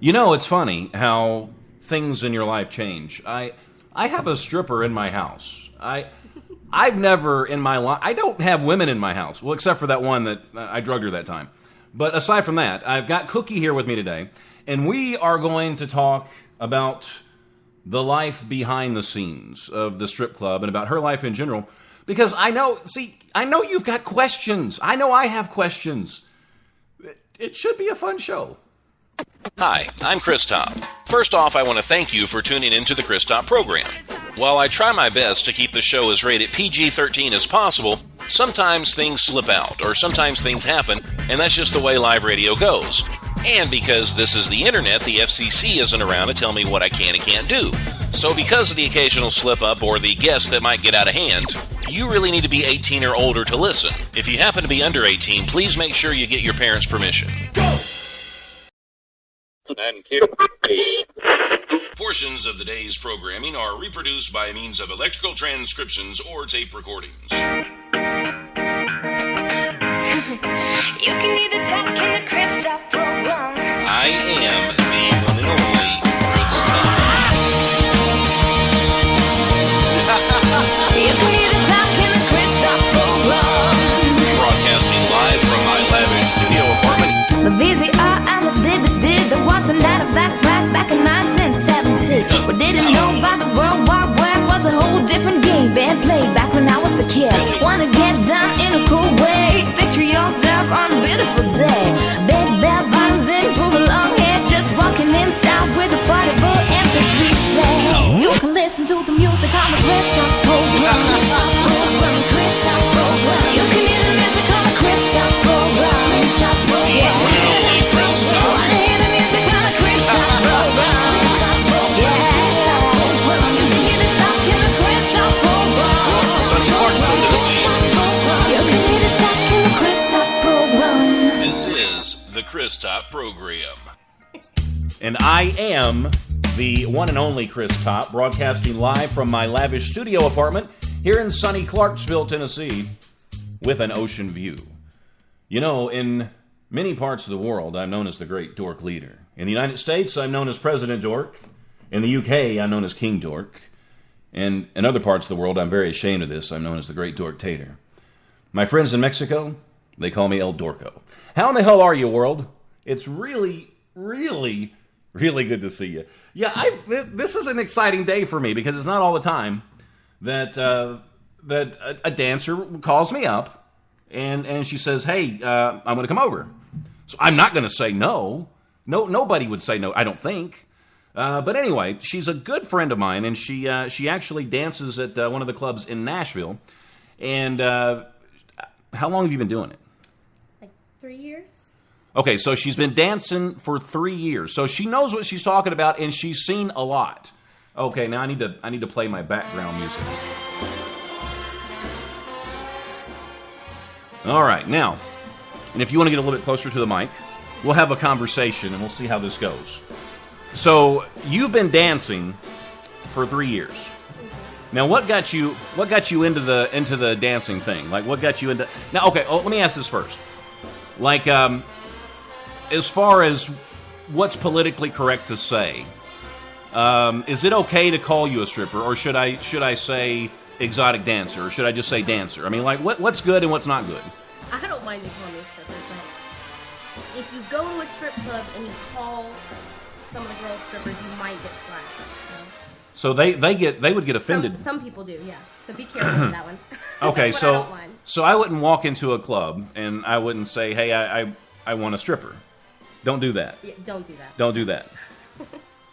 You know, it's funny how things in your life change. I have a stripper in my house. I've never in my life, I don't have women in my house. Well, except for that one that I drugged her that time. But aside from that, I've got Cookie here with me today, and we are going to talk about the life behind the scenes of the strip club and about her life in general. Because I know you've got questions. I know I have questions. It should be a fun show. Hi, I'm Chris Top. First off, I want to thank you for tuning into the Chris Top program. While I try my best to keep the show as rated PG-13 as possible, sometimes things slip out, or sometimes things happen, and that's just the way live radio goes. And because this is the internet, the FCC isn't around to tell me what I can and can't do. So because of the occasional slip-up or the guest that might get out of hand, you really need to be 18 or older to listen. If you happen to be under 18, please make sure you get your parents' permission. Go! And portions of the day's programming are reproduced by means of electrical transcriptions or tape recordings. You can either talk in the Chris Top program. I am the one and only Chris Top. You can either talk in the Chris Top program. Broadcasting live from my lavish studio apartment. The VCR and the DVD, there wasn't that a back in 1970. We didn't know about the World War Web was a whole different game being played back when I was a kid. Wanna get down in a cool way, picture yourself on a beautiful day. Big bell bottoms and groovy long hair, just walking in style with a party full MP3 play. You can listen to the music on the Chris Top program. Chris Top program. You can hear the music on the Chris Top program. Chris Top program. Wanna hear the music on the Chris Top program. You can hear the talk in the Chris Top program. Sonny Clarksville, Tennessee. You can hear the talk in the Chris Top program. This is the Chris Top program. And I am the one and only Chris Top, broadcasting live from my lavish studio apartment here in sunny Clarksville, Tennessee, with an ocean view. You know, in many parts of the world, I'm known as the Great Dork Leader. In the United States, I'm known as President Dork. In the UK, I'm known as King Dork. And in other parts of the world, I'm very ashamed of this, I'm known as the Great Dork Tater. My friends in Mexico, they call me El Dorco. How in the hell are you, world? It's really, really, really good to see you. Yeah, this is an exciting day for me because it's not all the time that a dancer calls me up and she says, "Hey, I'm going to come over." So I'm not going to say no. Nobody would say no, I don't think. But anyway, she's a good friend of mine, and she actually dances at one of the clubs in Nashville. And how long have you been doing it? Like 3 years. Okay, so she's been dancing for 3 years. So she knows what she's talking about, and she's seen a lot. Okay, now I need to play my background music. All right, now, and if you want to get a little bit closer to the mic, we'll have a conversation, and we'll see how this goes. So you've been dancing for 3 years. Now, what got you into the dancing thing? Like, what got you into? Now, okay, let me ask this first. Like, as far as what's politically correct to say, is it okay to call you a stripper, or should I say exotic dancer, or should I just say dancer? I mean, like, what's good and what's not good? I don't mind you calling me a stripper, but if you go to a strip club and you call some of the girls strippers, you might get flagged. So they would get offended. Some people do, yeah. So be careful with that one. Okay, so I wouldn't walk into a club and I wouldn't say, "Hey, I want a stripper." Don't do that. Yeah, don't do that. Don't do that.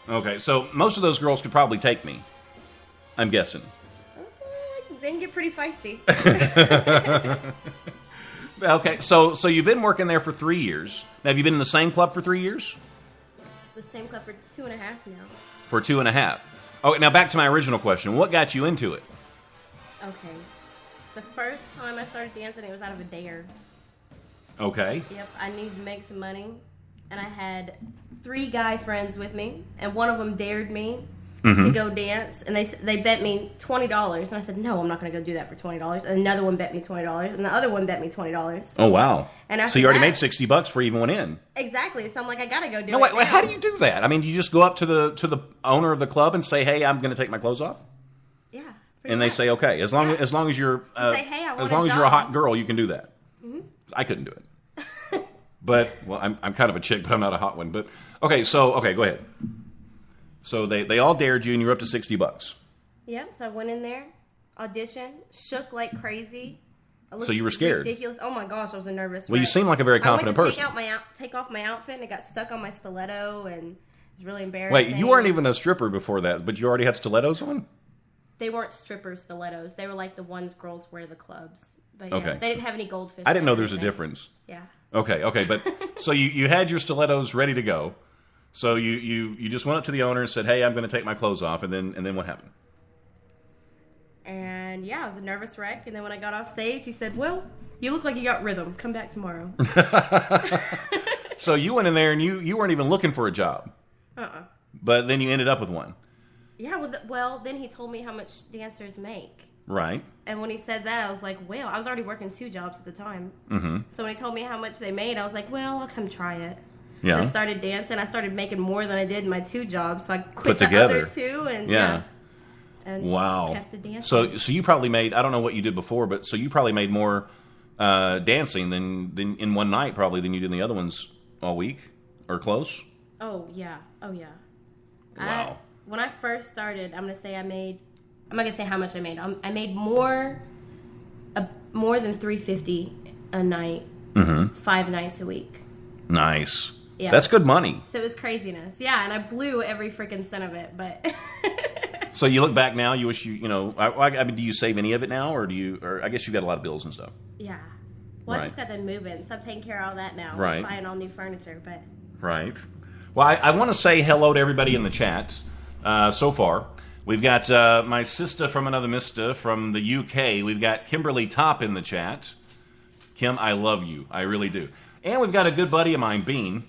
Okay, so most of those girls could probably take me, I'm guessing. They can get pretty feisty. Okay, so you've been working there for 3 years. Now, have you been in the same club for 3 years? The same club for 2.5 now. For 2.5. Okay, now back to my original question. What got you into it? Okay. The first time I started dancing, it was out of a dare. Okay. Yep, I needed to make some money. And I had 3 guy friends with me. And one of them dared me. to go dance, and they bet me $20, and I said, no, I'm not going to go do that for $20. And another one bet me $20, and the other one bet me $20. Oh, wow. And so you already made $60 before you even went in. Exactly. So I'm like, I got to go do it. No, wait, how do you do that? I mean, do you just go up to the owner of the club and say, hey, I'm going to take my clothes off? Yeah. And they say, okay, as long as you're say, hey, I want as long a as you're a job. hot girl, you can do that. Mm-hmm. I couldn't do it. But well, I'm kind of a chick, but I'm not a hot one. But okay, go ahead. So they all dared you, and you're up to $60. Yep. So I went in there, auditioned, shook like crazy. So you were scared? Ridiculous. Oh my gosh, I was a nervous wreck. Well, you seem like a very confident person. I went to take off my outfit, and it got stuck on my stiletto, and it was really embarrassing. Wait, you weren't even a stripper before that, but you already had stilettos on? They weren't stripper stilettos. They were like the ones girls wear to the clubs. But okay. They didn't have any goldfish. I didn't know there's a difference. Yeah. Okay, but so you had your stilettos ready to go. So you just went up to the owner and said, "Hey, I'm going to take my clothes off," and then what happened? And yeah, I was a nervous wreck. And then when I got off stage, he said, "Well, you look like you got rhythm. Come back tomorrow." So you went in there and you weren't even looking for a job. But then you ended up with one. Yeah, well, then he told me how much dancers make. Right. And when he said that, I was like, well, I was already working 2 jobs at the time. Mm-hmm. So when he told me how much they made, I was like, well, I'll come try it. Yeah. I started dancing. I started making more than I did in my 2 jobs. So I quit Put the together. other 2 and and wow. kept the dancing. So you probably made, I don't know what you did before, but so you probably made more dancing than in one night probably than you did in the other ones all week or close? Oh, yeah. Wow. When I first started, I'm not going to say how much I made. I made more than $350 a night, 5 nights a week. Nice. Yeah. That's good money. So it was craziness. Yeah, and I blew every freaking cent of it, but... So you look back now, you wish I mean, do you save any of it now, or I guess you've got a lot of bills and stuff? Yeah. Well, right. I just got done moving, so I'm taking care of all that now. Right. Like buying all new furniture, but... Right. Well, I want to say hello to everybody in the chat so far. We've got my sister from another mister from the UK. We've got Kimberly Top in the chat. Kim, I love you. I really do. And we've got a good buddy of mine, Bean.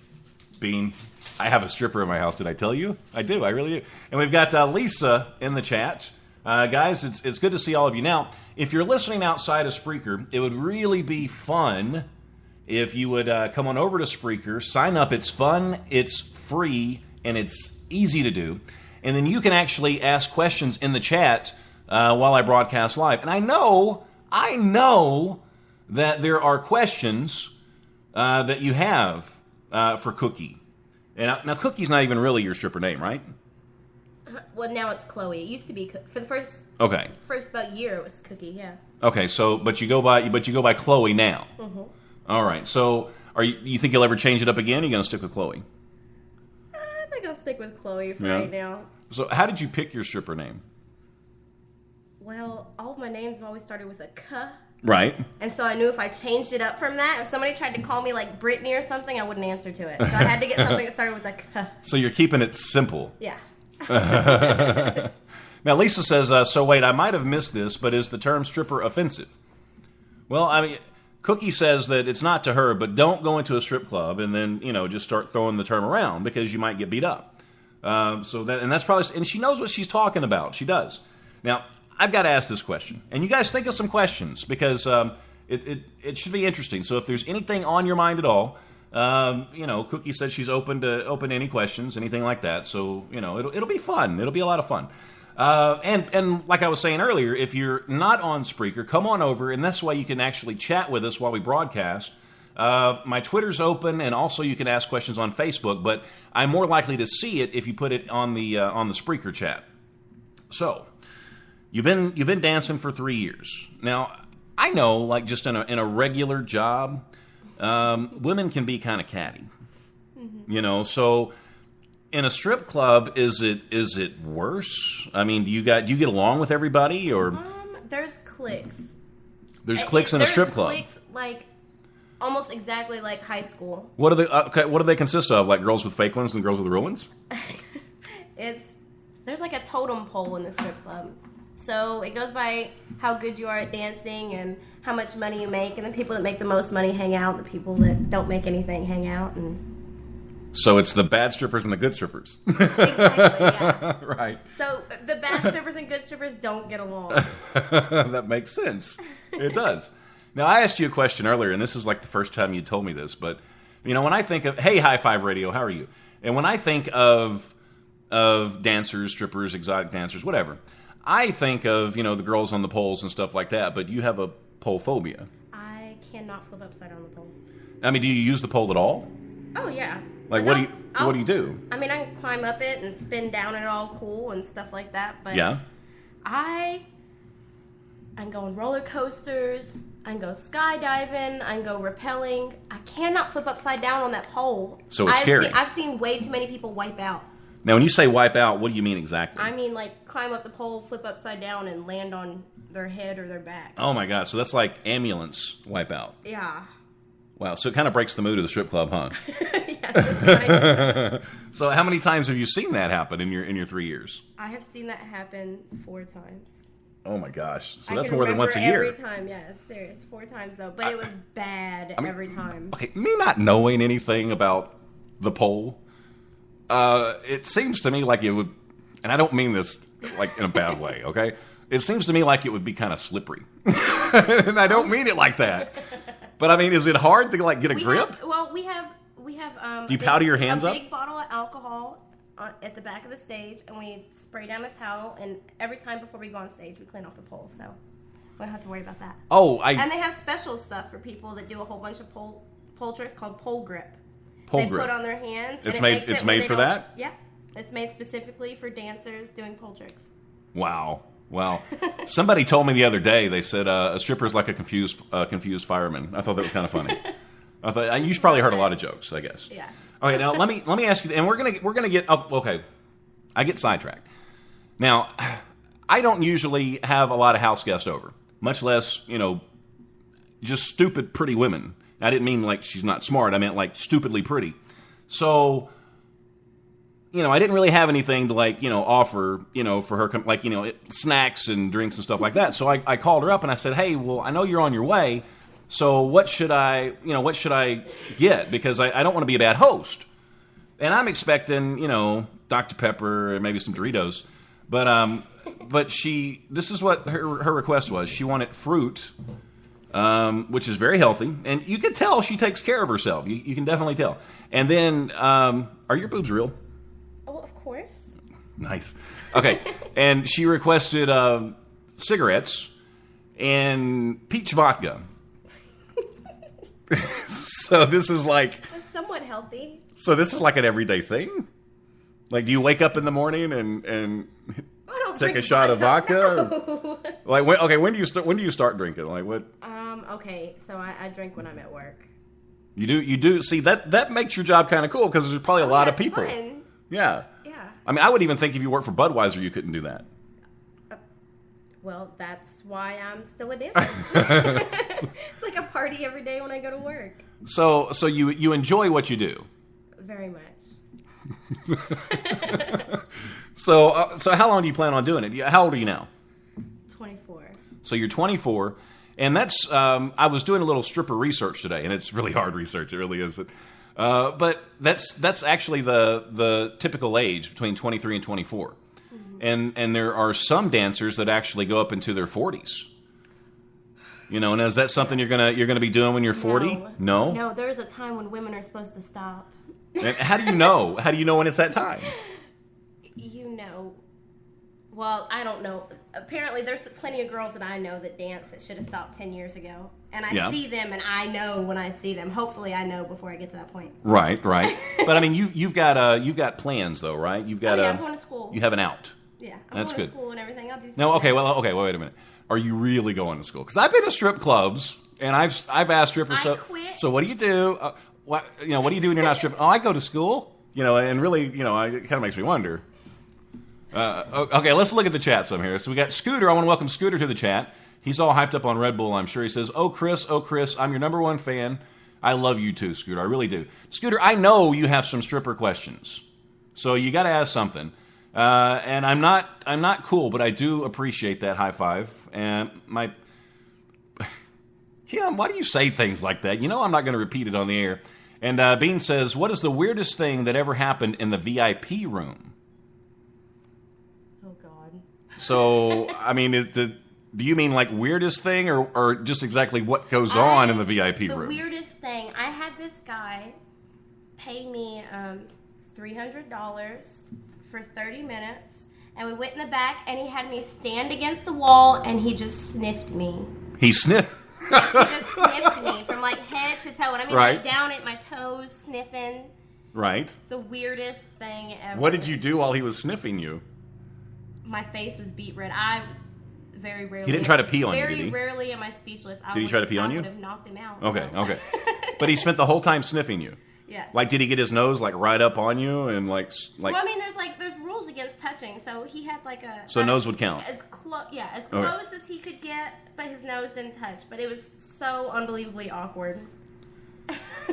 Bean, I have a stripper in my house. Did I tell you? I do. I really do. And we've got Lisa in the chat. Guys, it's good to see all of you. Now, if you're listening outside of Spreaker, it would really be fun if you would come on over to Spreaker, sign up. It's fun, it's free, and it's easy to do. And then you can actually ask questions in the chat while I broadcast live. And I know that there are questions that you have for Cookie. And now Cookie's not even really your stripper name, right? Well, now it's Chloe. It used to be for the first about year it was Cookie. Yeah. Okay, so but you go by Chloe now. Mm-hmm. All right. So you think you'll ever change it up again? Or are you going to stick with Chloe? I think I'll stick with Chloe for right now. So how did you pick your stripper name? Well, all of my names have always started with a K. Right. And so I knew if I changed it up from that, if somebody tried to call me like Brittany or something, I wouldn't answer to it. So I had to get something that started with a K. So you're keeping it simple. Yeah. Now, Lisa says, so wait, I might have missed this, but is the term stripper offensive? Well, I mean, Cookie says that it's not to her, but don't go into a strip club and then, just start throwing the term around because you might get beat up. That's probably, and she knows what she's talking about. She does. Now, I've got to ask this question, and you guys think of some questions because it should be interesting. So if there's anything on your mind at all, Cookie said she's open to any questions, anything like that. So it'll be fun. It'll be a lot of fun. And like I was saying earlier, if you're not on Spreaker, come on over, and that's why you can actually chat with us while we broadcast. My Twitter's open, and also you can ask questions on Facebook, but I'm more likely to see it if you put it on the Spreaker chat. So, you've been dancing for 3 years. Now, I know, like just in a regular job, women can be kind of catty. Mm-hmm. So in a strip club, is it worse? I mean, do you get along with everybody, or there's cliques. There's cliques in a strip club. Cliques like almost exactly like high school. What do they consist of? Like girls with fake ones and girls with real ones? There's like a totem pole in the strip club. So it goes by how good you are at dancing and how much money you make, and the people that make the most money hang out, and the people that don't make anything hang out. And So it's the bad strippers and the good strippers. Exactly, yeah. Right. So the bad strippers and good strippers don't get along. That makes sense. It does. Now, I asked you a question earlier, and this is like the first time you told me this, but, when I think of, hey, High Five Radio, how are you? And when I think of dancers, strippers, exotic dancers, whatever, I think of, the girls on the poles and stuff like that, but you have a pole phobia. I cannot flip upside down the pole. Do you use the pole at all? Oh, yeah. Like, what do you do? I can climb up it and spin down it all cool and stuff like that, but yeah. I can go on roller coasters, I can go skydiving, I can go rappelling. I cannot flip upside down on that pole. So it's scary. I've seen way too many people wipe out. Now, when you say wipe out, what do you mean exactly? I mean, like, climb up the pole, flip upside down, and land on their head or their back. Oh, my God. So that's like ambulance wipe out. Yeah. Wow. So it kind of breaks the mood of the strip club, huh? Yes, So how many times have you seen that happen in your 3 years? I have seen that happen 4 times. Oh, my gosh. So I that's can more than once a year. Every time, yeah, it's serious. 4 times, though. But it was bad every time. Okay, me not knowing anything about the pole, it seems to me like it would, and I don't mean this like in a bad way, okay? It seems to me like it would be kind of slippery. And I don't mean it like that. But is it hard to like get a grip? We have. Do you powder your hands a up? big bottle of alcohol at the back of the stage, and we spray down a towel. And every time before we go on stage, we clean off the pole. So we don't have to worry about that. Oh, and they have special stuff for people that do a whole bunch of pole tricks called pole grip. Pole grip. Put on their hands. It's made for that? Yeah, it's made specifically for dancers doing pole tricks. Wow. Somebody told me the other day. They said a stripper is like a confused fireman. I thought that was kind of funny. I thought you've probably heard a lot of jokes, I guess. Yeah. Okay, now let me ask you, and we're gonna get up. Okay, I get sidetracked. Now, I don't usually have a lot of house guests over, much less just stupid pretty women. I didn't mean like she's not smart. I meant like stupidly pretty. So, I didn't really have anything to like offer for her like snacks and drinks and stuff like that. So I called her up and I said, hey, well, I know you're on your way. So what should I get? Because I don't want to be a bad host. And I'm expecting, Dr. Pepper and maybe some Doritos. But this is what her request was. She wanted fruit, which is very healthy. And you could tell she takes care of herself. You can definitely tell. And then, are your boobs real? Oh, of course. Nice. Okay. And she requested cigarettes and peach vodka. So this is like... That's somewhat healthy. So this is like an everyday thing? Like, do you wake up in the morning and take a shot of vodka? No. Like, when do you start drinking? Like what? Okay, so I drink when I'm at work. You do. See, that makes your job kind of cool because there's probably a lot of people. Fun. Yeah. Yeah. I would even think if you worked for Budweiser, you couldn't do that. Well, that's why I'm still a dancer. It's like a party every day when I go to work. So you enjoy what you do? Very much. So how long do you plan on doing it? How old are you now? 24. So you're 24, and that's I was doing a little stripper research today, and it's really hard research. It really is. But that's actually the typical age between 23 and 24. And there are some dancers that actually go up into their 40s. And is that something you're gonna be doing when you're 40? No. No, there's a time when women are supposed to stop. And how do you know? How do you know when it's that time? Well, I don't know. Apparently, there's plenty of girls that I know that dance that should have stopped 10 years ago. And I see them, and I know when I see them. Hopefully, I know before I get to that point. Right. But you've got plans though, right? You've got I'm going to school. You have an out. Yeah, That's going good. to school and everything. I'll do something. No, okay. Wait a minute. Are you really going to school? Because I've been to strip clubs, and I've asked strippers. I quit. So what do you do? What do you do when you're not stripping? Oh, I go to school. And really, it kind of makes me wonder. Okay, let's look at the chat some here. So we got Scooter. I want to welcome Scooter to the chat. He's all hyped up on Red Bull, I'm sure. He says, oh, Chris, I'm your number one fan. I love you too, Scooter. I really do. Scooter, I know you have some stripper questions. So you got to ask something. And I'm not cool, but I do appreciate that high five. And Kim, why do you say things like that? I'm not going to repeat it on the air. And Bean says, what is the weirdest thing that ever happened in the VIP room? Oh, God. So, I mean, do you mean like weirdest thing or just exactly what goes on in the VIP room? The weirdest thing, I had this guy pay me $300 for 30 minutes, and we went in the back, and he had me stand against the wall, and he just sniffed me. He sniffed? Yes, he just sniffed me from like head to toe, and I mean like down at my toes, sniffing. Right. It's the weirdest thing ever. What did you do while he was sniffing you? My face was beet red. I very rarely. He didn't try to pee on you, did he? Very rarely am I speechless. Did he try to pee on you? I would have knocked him out. Okay, okay. But he spent the whole time sniffing you? Yes. Like, did he get his nose, like, right up on you and, like... Well, I mean, there's rules against touching, so he had, like, a... So nose would count? As close as he could get, but his nose didn't touch. But it was so unbelievably awkward.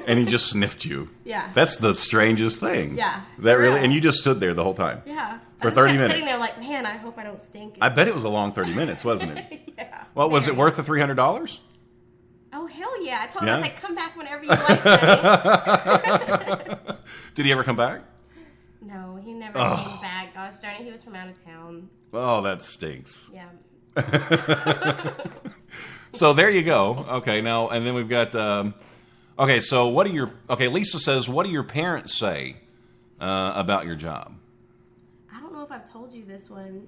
And he just sniffed you? Yeah. That's the strangest thing. Yeah. That really... And you just stood there the whole time? Yeah. For 30 minutes? Sitting there like, man, I hope I don't stink. I bet it was a long 30 minutes, wasn't it? Yeah. Well, was it worth the $300? Oh, hell yeah. I told him, I was like, come back whenever you like, honey. Did he ever come back? No, he never came back. Gosh darn it, he was from out of town. Oh, that stinks. Yeah. So there you go. Okay, now, and then we've got... okay, so what do Lisa says, what do your parents say about your job? I don't know if I've told you this one.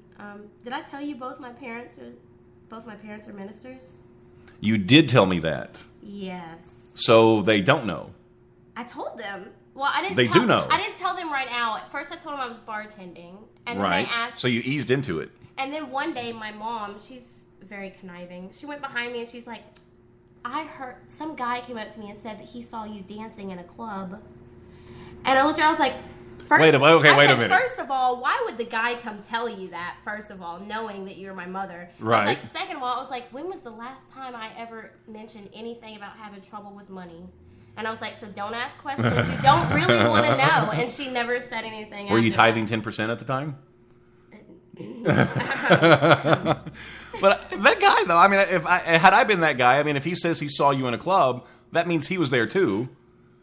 Did I tell you both my parents are ministers? You did tell me that. Yes. So they don't know. I told them. Well, I didn't. They do know. I didn't tell them right out. At first, I told them I was bartending, and then Right. they asked. So you eased into it. And then one day, my mom, she's very conniving. She went behind me and she's like, "I heard some guy came up to me and said that he saw you dancing in a club." And I looked around. I was like, wait a minute. First of all, why would the guy come tell you that? First of all, knowing that you're my mother. Right. I was like, second of all, I was like, when was the last time I ever mentioned anything about having trouble with money? And I was like, so don't ask questions. You don't really want to know. And she never said anything. Were you tithing 10% at the time? But that guy, though, I mean, had I been that guy, I mean, if he says he saw you in a club, that means he was there too.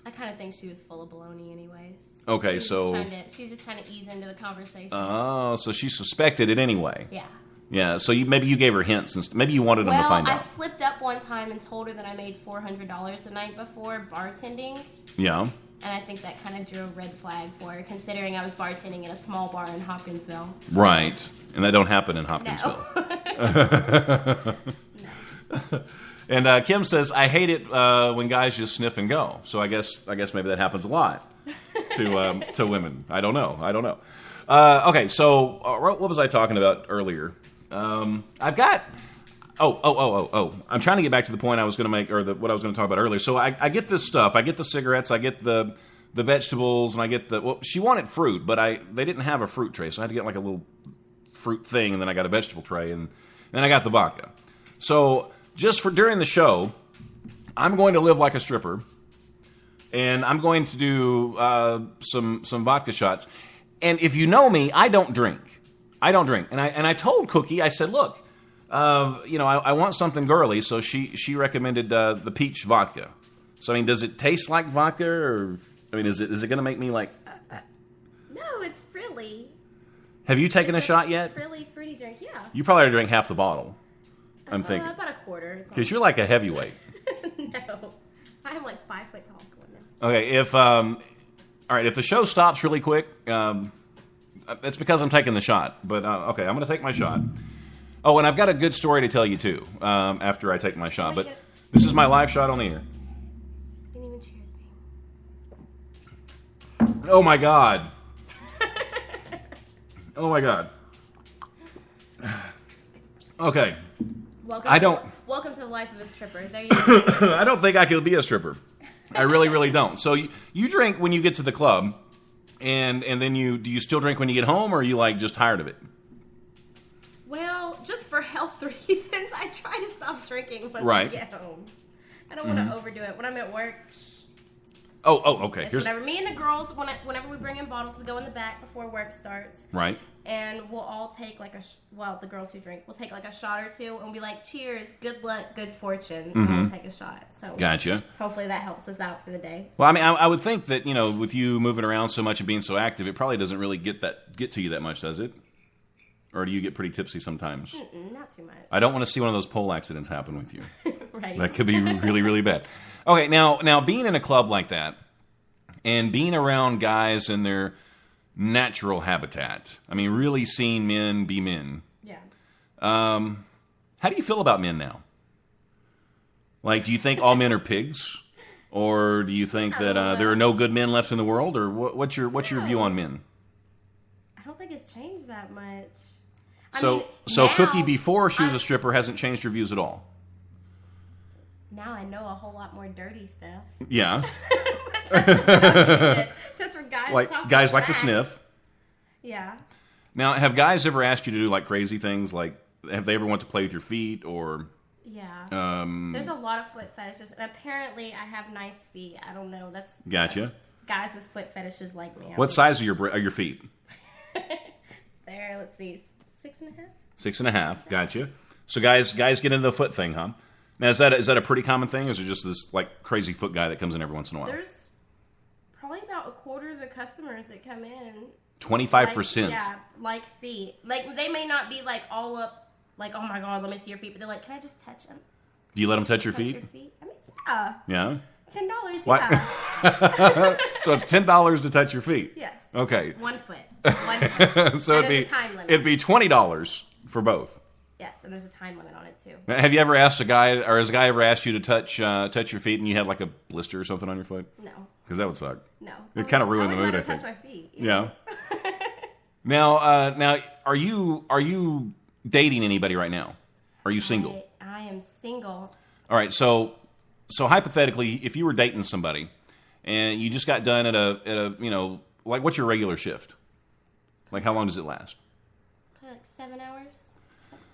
I kind of think she was full of baloney anyways. Okay, she was just trying to ease into the conversation. Oh, so she suspected it anyway. Yeah. Yeah, so maybe you gave her hints. And maybe you wanted them to find out. I slipped up one time and told her that I made $400 the night before bartending. Yeah. And I think that kind of drew a red flag for her, considering I was bartending in a small bar in Hopkinsville. Right. And that don't happen in Hopkinsville. No. And Kim says, I hate it when guys just sniff and go. So I guess maybe that happens a lot to women. I don't know. Okay, so what was I talking about earlier? I've got... Oh. I'm trying to get back to the point I was going to make, or what I was going to talk about earlier. So I get this stuff. I get the cigarettes, I get the vegetables, and I get the... Well, she wanted fruit, but they didn't have a fruit tray, so I had to get like a little fruit thing, and then I got a vegetable tray, and then I got the vodka. So just for during the show, I'm going to live like a stripper, and I'm going to do some vodka shots. And if you know me, I don't drink. And I told Cookie, I said, look, I want something girly, so she recommended the peach vodka. So I mean, does it taste like vodka, or I mean, is it going to make me like? No, it's frilly. Have you taken a shot yet? Frilly fruity drink, yeah. You probably already drank half the bottle. I'm thinking about a quarter. Because you're like a heavyweight. No, I am like 5 foot tall. Okay, all right, if the show stops really quick, it's because I'm taking the shot. But okay, I'm going to take my shot. Oh, and I've got a good story to tell you too after I take my shot. But this is my live shot on the air. You didn't even cheers me. Oh my God. Oh my God. Okay. Welcome to the life of a stripper. There you go. I don't think I could be a stripper. I really, really don't. So you drink when you get to the club, and then do you still drink when you get home, or are you like just tired of it? Well, just for health reasons, I try to stop drinking when I get home. I don't want to overdo it. When I'm at work, Okay. It's whenever me and the girls, whenever we bring in bottles, we go in the back before work starts. Right. And we'll all take like the girls who drink, we'll take like a shot or two, and we'll be like, cheers, good luck, good fortune, and we'll take a shot. So gotcha. Hopefully that helps us out for the day. Well, I mean, I would think that, with you moving around so much and being so active, it probably doesn't really get to you that much, does it? Or do you get pretty tipsy sometimes? Not too much. I don't want to see one of those pole accidents happen with you. Right. That could be really, really bad. Okay, now being in a club like that and being around guys in their natural habitat, I mean, really seeing men be men. Yeah. How do you feel about men now? Like, do you think all men are pigs? Or do you think that there are no good men left in the world? Or what's your view on men? I don't think it's changed that much. So now, Cookie, before she was a stripper, hasn't changed her views at all? Now I know a whole lot more dirty stuff. Yeah. Just for guys like guys like to sniff. Yeah. Now, have guys ever asked you to do like crazy things? Like, have they ever want to play with your feet or? Yeah. There's a lot of foot fetishes, and apparently I have nice feet. I don't know. That's gotcha. Guys with foot fetishes like me. What size are your feet? There. Let's see. 6.5. 6.5. Gotcha. So guys get into the foot thing, huh? Now, is that a pretty common thing, or is it just this like crazy foot guy that comes in every once in a while? There's probably about a quarter of the customers that come in. 25%. Yeah, like feet. Like they may not be like all up, like, oh my god, let me see your feet. But they're like, can I just touch them? Do you let them touch your feet? I mean, yeah. Yeah. $10. What? Yeah. So it's $10 to touch your feet. Yes. Okay. 1 foot. 1 foot. So it'd be $20 for both. Yes, and there's a time limit on it too. Have you ever asked a guy, or has a guy ever asked you to touch your feet, and you had like a blister or something on your foot? No. Because that would suck. No. It kind of ruined the mood, I think. think. Touch my feet. Yeah. Now, are you dating anybody right now? Are you single? I am single. All right. So hypothetically, if you were dating somebody, and you just got done at a like, what's your regular shift? Like, how long does it last? Like 7 hours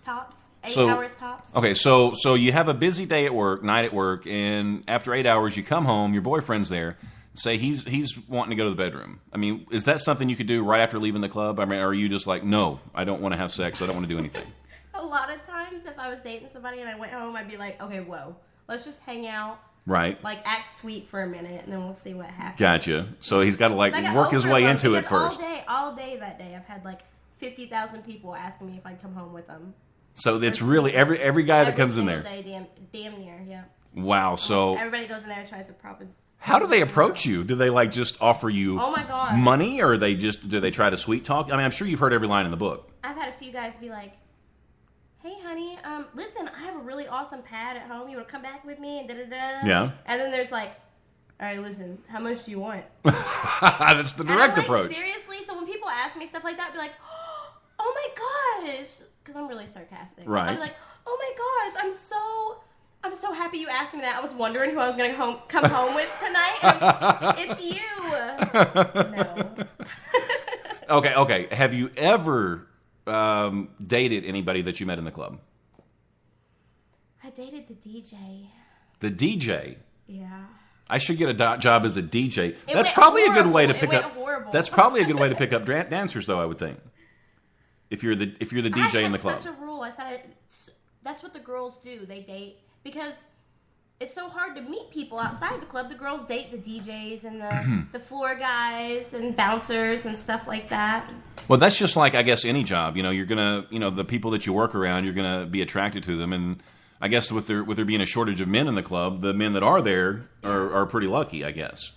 tops. 8 So- hours tops. Okay, so you have a busy night at work, and after 8 hours, you come home, your boyfriend's there, say he's wanting to go to the bedroom. I mean, is that something you could do right after leaving the club? I mean, or are you just like, no, I don't want to have sex, I don't want to do anything? A lot of times, if I was dating somebody and I went home, I'd be like, okay, whoa, let's just hang out. Right. Like, act sweet for a minute, and then we'll see what happens. Gotcha. So he's got to like I got work his way overload, into it because first. All day that day, I've had like 50,000 people asking me if I'd come home with them. So it's really every guy that comes in there. Every single day, damn near, yeah. Wow. So Everybody goes in there and tries to propose. how do they approach you? Do they like just offer you Oh my god. money, or do they try to sweet talk? I mean, I'm sure you've heard every line in the book. I've had a few guys be like, hey honey, listen, I have a really awesome pad at home. You want to come back with me? And da-da-da. Yeah. And then there's like, all right, listen, how much do you want? That's the direct and I'm approach. like, seriously? So when people ask me stuff like that, I'd be like, oh my gosh. Because I'm really sarcastic. Right. I'd be like, oh my gosh, I'm so happy you asked me that. I was wondering who I was going to come home with tonight. And it's you. No. Okay. Have you ever dated anybody that you met in the club? I dated the DJ. The DJ? Yeah. I should get a job as a DJ. That's went probably a good way to horrible. pick It up. went horrible. That's probably a good way to pick up dancers, though. I would think. If you're the DJ in the club. I had such a rule. I said that's what the girls do. They date because it's so hard to meet people outside the club. The girls date the DJs and the floor guys and bouncers and stuff like that. Well, that's just like, I guess, any job. You're gonna, the people that you work around, you're gonna be attracted to them, and I guess with there being a shortage of men in the club, the men that are there are pretty lucky, I guess.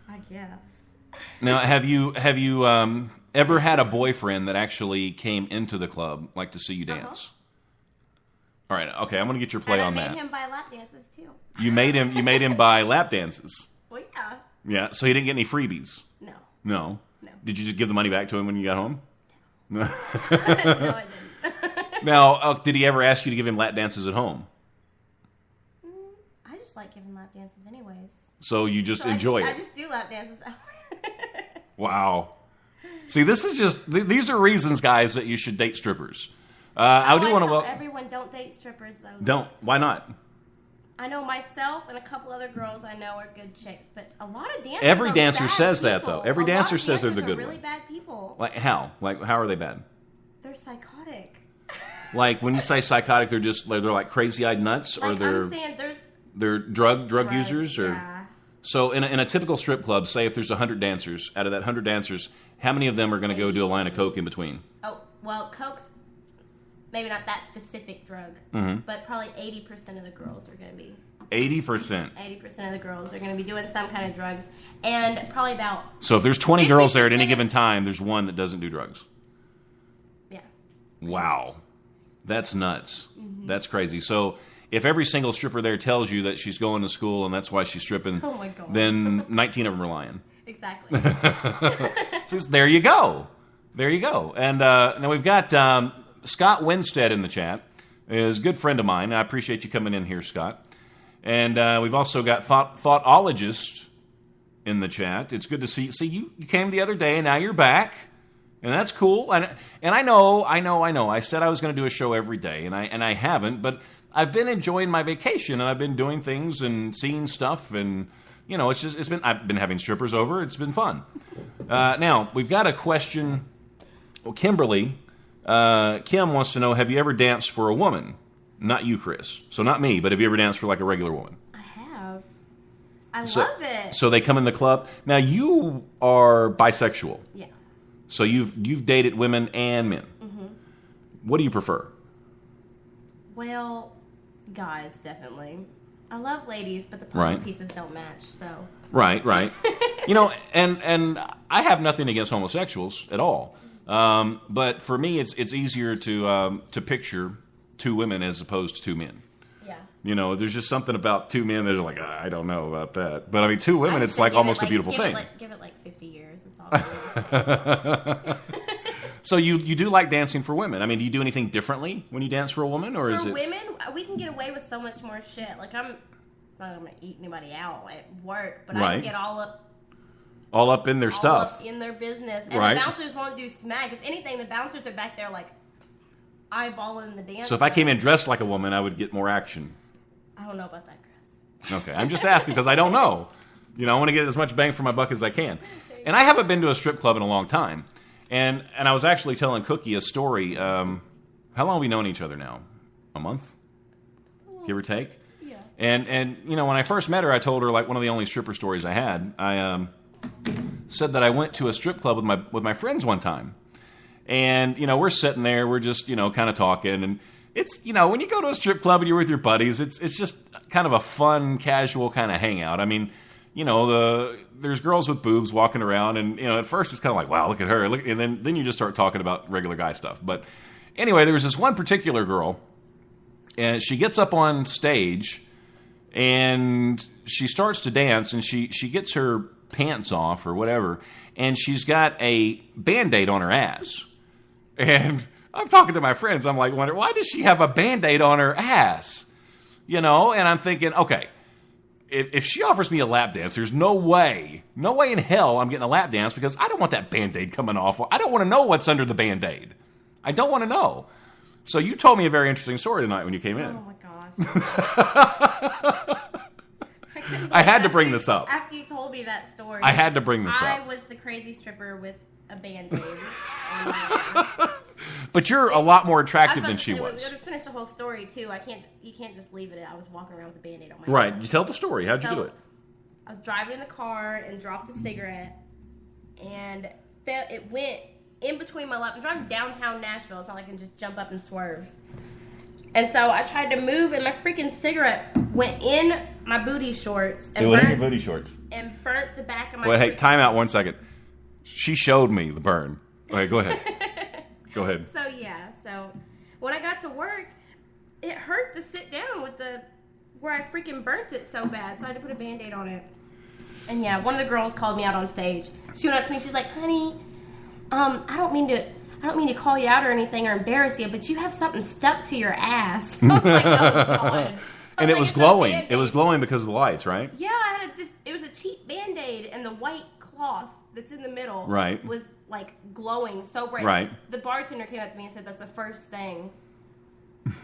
I guess. Now, have you ever had a boyfriend that actually came into the club, like, to see you dance? All right, okay, I'm gonna get your play on that. I made him buy lap dances too. You made him buy lap dances. Well, yeah. Yeah, so he didn't get any freebies. No. No. No. Did you just give the money back to him when you got home? No, I didn't. Now, did he ever ask you to give him lap dances at home? I just like giving lap dances anyways. So you just enjoy it? I just do lap dances. Wow. See, these are reasons, guys, that you should date strippers. I do want to. Everyone don't date strippers though. Don't. Why not? I know myself and a couple other girls I know are good chicks, but a lot of dancers Every are dancer bad says people. that, though. Every dancer says they're the good really one. bad people. Like how? Like how are they bad? They're psychotic. Like when you say psychotic, they're like crazy-eyed nuts, Like, or they're I'm saying they're drug drugs, users, or yeah. so in a typical strip club, say if there's 100 dancers, out of that 100 dancers, how many of them are going to go do a line of coke in between? Oh, well, coke's maybe not that specific drug, but probably 80% of the girls are going to be. 80%. 80% of the girls are going to be doing some kind of drugs, and probably about. So if there's 20 girls there at any 50% given time, there's one that doesn't do drugs. Yeah. Wow. That's nuts. That's crazy. So if every single stripper there tells you that she's going to school and that's why she's stripping, Oh my God. then 19 of them are lying. Exactly. So there you go. There you go. And now we've got Scott Winstead in the chat. Is a good friend of mine. I appreciate you coming in here, Scott. And we've also got Thoughtologist in the chat. It's good to see. See, you came the other day, and now you're back. And that's cool. And I know. I said I was going to do a show every day, and I haven't. But I've been enjoying my vacation, and I've been doing things and seeing stuff, and I've been having strippers over. It's been fun. Now we've got a question. Well, Kimberly, Kim wants to know: have you ever danced for a woman? Not you, Chris. So not me, but have you ever danced for like a regular woman? I have. I love it. So they come in the club. Now you are bisexual. Yeah. So you've dated women and men. Mm-hmm. What do you prefer? Well, guys, definitely. I love ladies, but the puzzle pieces don't match. So. Right. And I have nothing against homosexuals at all. But for me, it's easier to picture two women as opposed to two men. Yeah. There's just something about two men that are like, I don't know about that. But I mean, two women, it's like almost a beautiful thing. Give it like 50 years. It's all. So you do like dancing for women. I mean, do you do anything differently when you dance for a woman, or is it? For women, we can get away with so much more shit. Like I'm not gonna eat anybody out at work, but I can get all up in their stuff, up in their business, and the bouncers won't do smack. If anything, the bouncers are back there like eyeballing the dance. So if I came in dressed like a woman, I would get more action. I don't know about that, Chris. Okay, I'm just asking because I don't know. I want to get as much bang for my buck as I can. And I haven't been to a strip club in a long time. And I was actually telling Cookie a story. How long have we known each other now? A month? Give or take? Yeah. And when I first met her, I told her like one of the only stripper stories I had. I said that I went to a strip club with my friends one time. And, we're sitting there, we're just, kind of talking. And it's, when you go to a strip club and you're with your buddies, it's just kind of a fun, casual kind of hangout. I mean, there's girls with boobs walking around, and at first it's kind of like, wow, look at her, and then you just start talking about regular guy stuff. But anyway, there was this one particular girl, and she gets up on stage, and she starts to dance, and she gets her pants off or whatever, and she's got a Band-Aid on her ass. And I'm talking to my friends, I'm like, why does she have a Band-Aid on her ass? And I'm thinking, okay, if she offers me a lap dance, there's no way in hell I'm getting a lap dance because I don't want that Band-Aid coming off. I don't want to know what's under the Band-Aid. I don't want to know. So you told me a very interesting story tonight when you came in. Oh my gosh. I had to bring this up. After you told me that story. I had to bring this up. I was the crazy stripper with a Band-Aid. But you're a lot more attractive than she was. We got to finish the whole story too. You can't just leave it. I was walking around with a Band-Aid on my Right. head. You tell the story. How'd you do it? I was driving in the car and dropped a cigarette, and it went in between my lap. I'm driving downtown Nashville. It's not like I can just jump up and swerve. And so I tried to move, and my freaking cigarette went in my booty shorts. And It went in your booty shorts. And burnt the back of my Wait, hey, time out 1 second. She showed me the burn. Okay, go ahead. Go ahead. So when I got to work, it hurt to sit down with where I freaking burnt it so bad. So I had to put a Band-Aid on it. And yeah, one of the girls called me out on stage. She went up to me. She's like, "Honey, I don't mean to call you out or anything or embarrass you, but you have something stuck to your ass." I was like, "Oh God." And it was glowing. It was glowing because of the lights, right? Yeah, it was a cheap Band-Aid, and the white cloth that's in the middle was like glowing so bright. Right. The bartender came up to me and said, "That's the first thing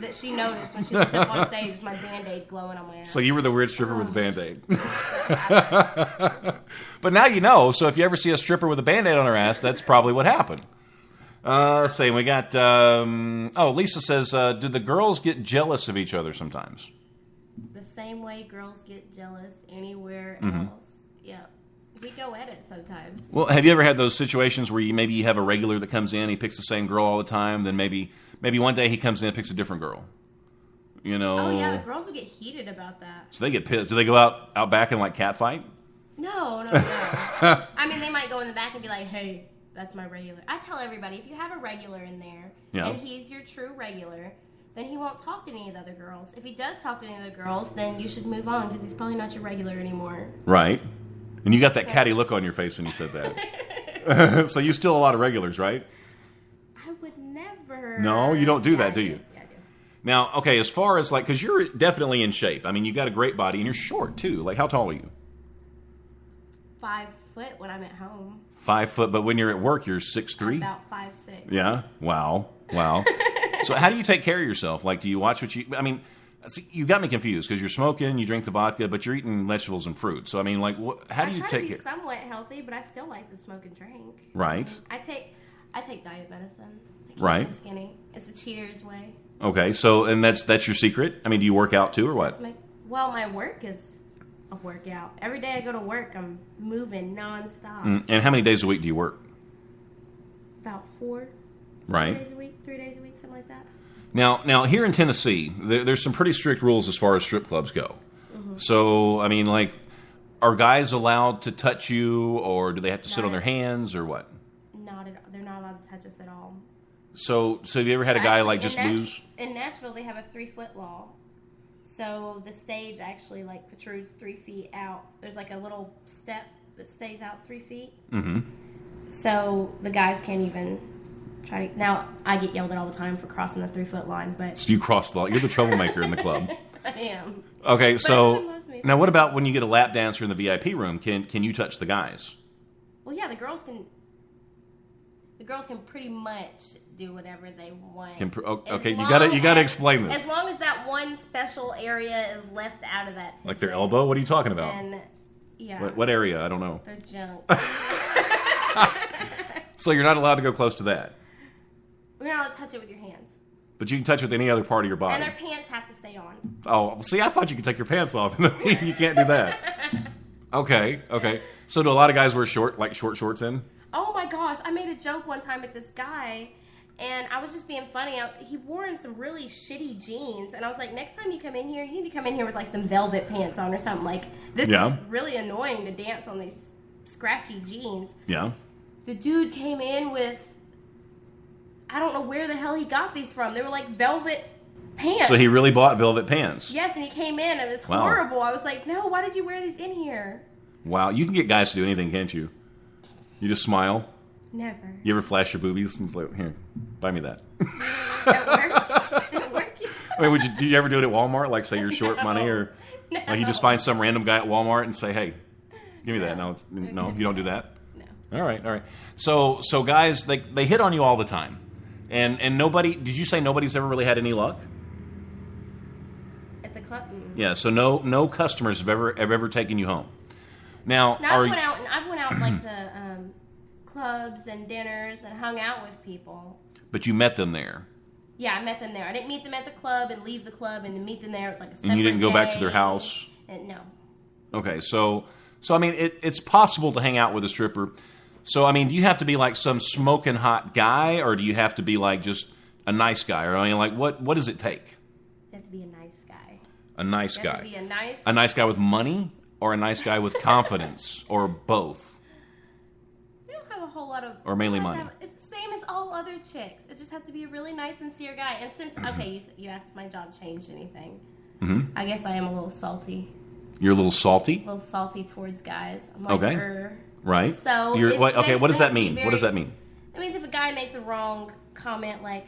that she noticed when she looked up on stage was my Band-Aid glowing on my ass. So you were the weird stripper with a Band-Aid. But now you know, so if you ever see a stripper with a Band-Aid on her ass, that's probably what happened. Let's see, we got, Lisa says, do the girls get jealous of each other sometimes? The same way girls get jealous anywhere else. Yeah. We go at it sometimes. Well, have you ever had those situations where you have a regular that comes in, he picks the same girl all the time, then maybe one day he comes in and picks a different girl? You know? Oh, yeah, the girls will get heated about that. So they get pissed. Do they go out back and like cat fight? No. I mean, they might go in the back and be like, hey, that's my regular. I tell everybody, if you have a regular in there and he's your true regular, then he won't talk to any of the other girls. If he does talk to any of the girls, then you should move on because he's probably not your regular anymore. Right. And you got that catty look on your face when you said that. So you still a lot of regulars, right? I would never. No, you don't do that, do you? Yeah, I do. Now, okay, as far as like, because you're definitely in shape. I mean, you got a great body and you're short too. Like, how tall are you? 5 foot when I'm at home. 5 foot, but when you're at work, you're 6'3"? About 5'6". Yeah. Wow. So how do you take care of yourself? Like, do you watch what you? I mean, see, you got me confused because you're smoking, you drink the vodka, but you're eating vegetables and fruit. So I mean, like, how do you take care? I try to be somewhat healthy, but I still like to smoke and drink. Right. I take diet medicine. That keeps right. me skinny. It's a cheater's way. Okay. So and that's your secret. I mean, do you work out too, or what? My work is a workout. Every day I go to work, I'm moving nonstop. And how many days a week do you work? About 4. Right. 4 days a week, 3 days a week, something like that. Now here in Tennessee, there's some pretty strict rules as far as strip clubs go. Mm-hmm. So, I mean, like, are guys allowed to touch you, or do they have to sit on their hands, or what? Not at all. They're not allowed to touch us at all. So have you ever had a guy, like, just lose? In Nashville, they have a 3-foot law. So the stage actually, like, protrudes 3 feet out. There's, like, a little step that stays out 3 feet. Mm-hmm. So the guys can't even... Now, I get yelled at all the time for crossing the 3-foot line, but... So you cross the line. You're the troublemaker in the club. I am. Okay, so... Now, what about when you get a lap dancer in the VIP room? Can you touch the guys? Well, yeah, the girls can... The girls can pretty much do whatever they want. Okay, you gotta explain this. As long as that one special area is left out of that ticket. Like their elbow? What are you talking about? And, yeah. What area? I don't know. Their junk. So you're not allowed to go close to that? You're not allowed to touch it with your hands. But you can touch it with any other part of your body. And their pants have to stay on. Oh, see, I thought you could take your pants off. You can't do that. Okay. So do a lot of guys wear short shorts in? Oh my gosh, I made a joke one time with this guy, and I was just being funny. He wore in some really shitty jeans, and I was like, next time you come in here, you need to come in here with like some velvet pants on or something. Like, this is really annoying to dance on these scratchy jeans. Yeah. The dude came in with, I don't know where the hell he got these from. They were like velvet pants. So he really bought velvet pants? Yes, and he came in, and it was horrible. I was like, no, why did you wear these in here? Wow, you can get guys to do anything, can't you? You just smile? Never. You ever flash your boobies and it's like, here, buy me that? At work? I mean, do you ever do it at Walmart? Like, say you're short money, or like you just find some random guy at Walmart and say, hey, give me that. No, you don't do that? No. All right. So guys, they hit on you all the time. And nobody, did you say nobody's ever really had any luck? At the club? Yeah, so no customers have ever taken you home. Now I've went out like to clubs and dinners and hung out with people. But you met them there. Yeah, I met them there. I didn't meet them at the club and leave the club and then meet them there. It's like a separate And you didn't go day. back to their house? No. Okay, so I mean, it's possible to hang out with a stripper. So I mean, do you have to be like some smoking hot guy, or do you have to be like just a nice guy? Or I mean, like what does it take? You have to be a nice guy. A nice you guy. Have to be a nice guy with money, or a nice guy with confidence, or both. We don't have a whole lot of. Or mainly money. It's the same as all other chicks. It just has to be a really nice, sincere guy. And since you asked if my job changed anything, I guess I am a little salty. You're a little salty? A little salty towards guys. I'm like, okay. Right. So what does that mean? What does that mean? It means if a guy makes a wrong comment like,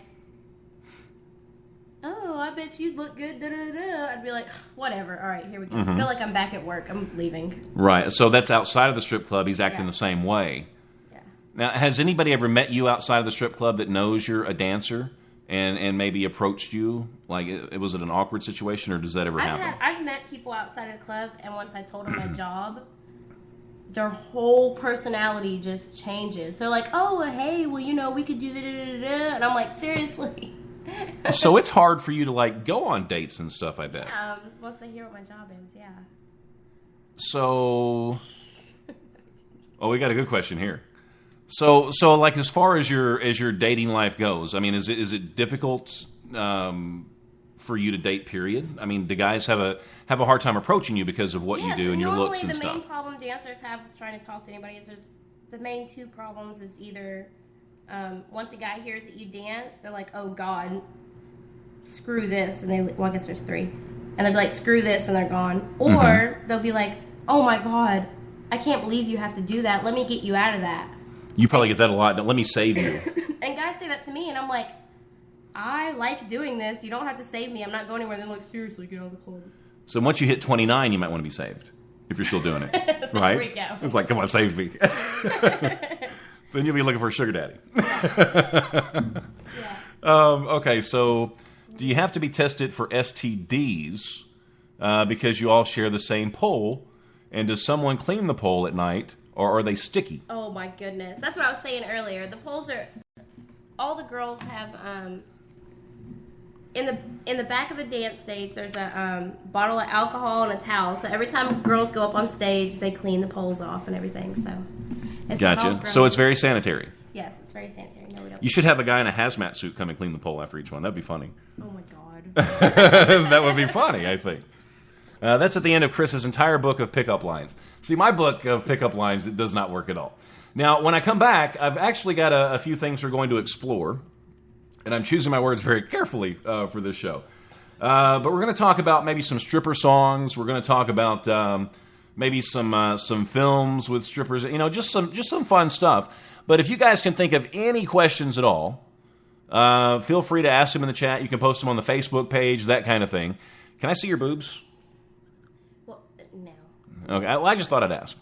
oh, I bet you look good, da-da-da, I'd be like, whatever, all right, here we go. I feel like I'm back at work. I'm leaving. Right. So that's outside of the strip club. He's acting the same way. Yeah. Now, has anybody ever met you outside of the strip club that knows you're a dancer? and maybe approached you? Like, was it an awkward situation, or does that ever happen? I've met people outside of the club, and once I told them my job, their whole personality just changes. They're like, oh, hey, well, we could do da-da-da-da-da. And I'm like, seriously? So it's hard for you to, like, go on dates and stuff, I bet. Once they hear what my job is, yeah. So, we got a good question here. So like, as far as your dating life goes, I mean, is it difficult for you to date? Period. I mean, do guys have a hard time approaching you because of what you do and your looks and stuff? Normally, the main problem dancers have with trying to talk to anybody is the main two problems is either once a guy hears that you dance, they're like, oh God, screw this, and I guess there's three, and they'll be like, screw this, and they're gone, or they'll be like, oh my God, I can't believe you have to do that. Let me get you out of that. You probably get that a lot. Let me save you. And guys say that to me, and I'm like, I like doing this. You don't have to save me. I'm not going anywhere. Then like, seriously, get out of the club. So once you hit 29, you might want to be saved if you're still doing it, right? Freak out. It's like, come on, save me. Then you'll be looking for a sugar daddy. Yeah. Okay, so do you have to be tested for STDs because you all share the same pole? And does someone clean the pole at night, or are they sticky? Oh my goodness, that's what I was saying earlier. The poles are. All the girls have in the back of the dance stage. There's a bottle of alcohol and a towel. So every time girls go up on stage, they clean the poles off and everything. So it's gotcha. So it's very sanitary. Yes, it's very sanitary. No, we don't. You should have a guy in a hazmat suit come and clean the pole after each one. That'd be funny. Oh my God. That would be funny, I think. That's at the end of Chris's entire book of pickup lines. See, my book of pickup lines, it does not work at all. Now, when I come back, I've actually got a few things we're going to explore, and I'm choosing my words very carefully for this show. But we're going to talk about maybe some stripper songs. We're going to talk about maybe some films with strippers. Just some fun stuff. But if you guys can think of any questions at all, feel free to ask them in the chat. You can post them on the Facebook page, that kind of thing. Can I see your boobs? Well, no. Okay. Well, I just thought I'd ask.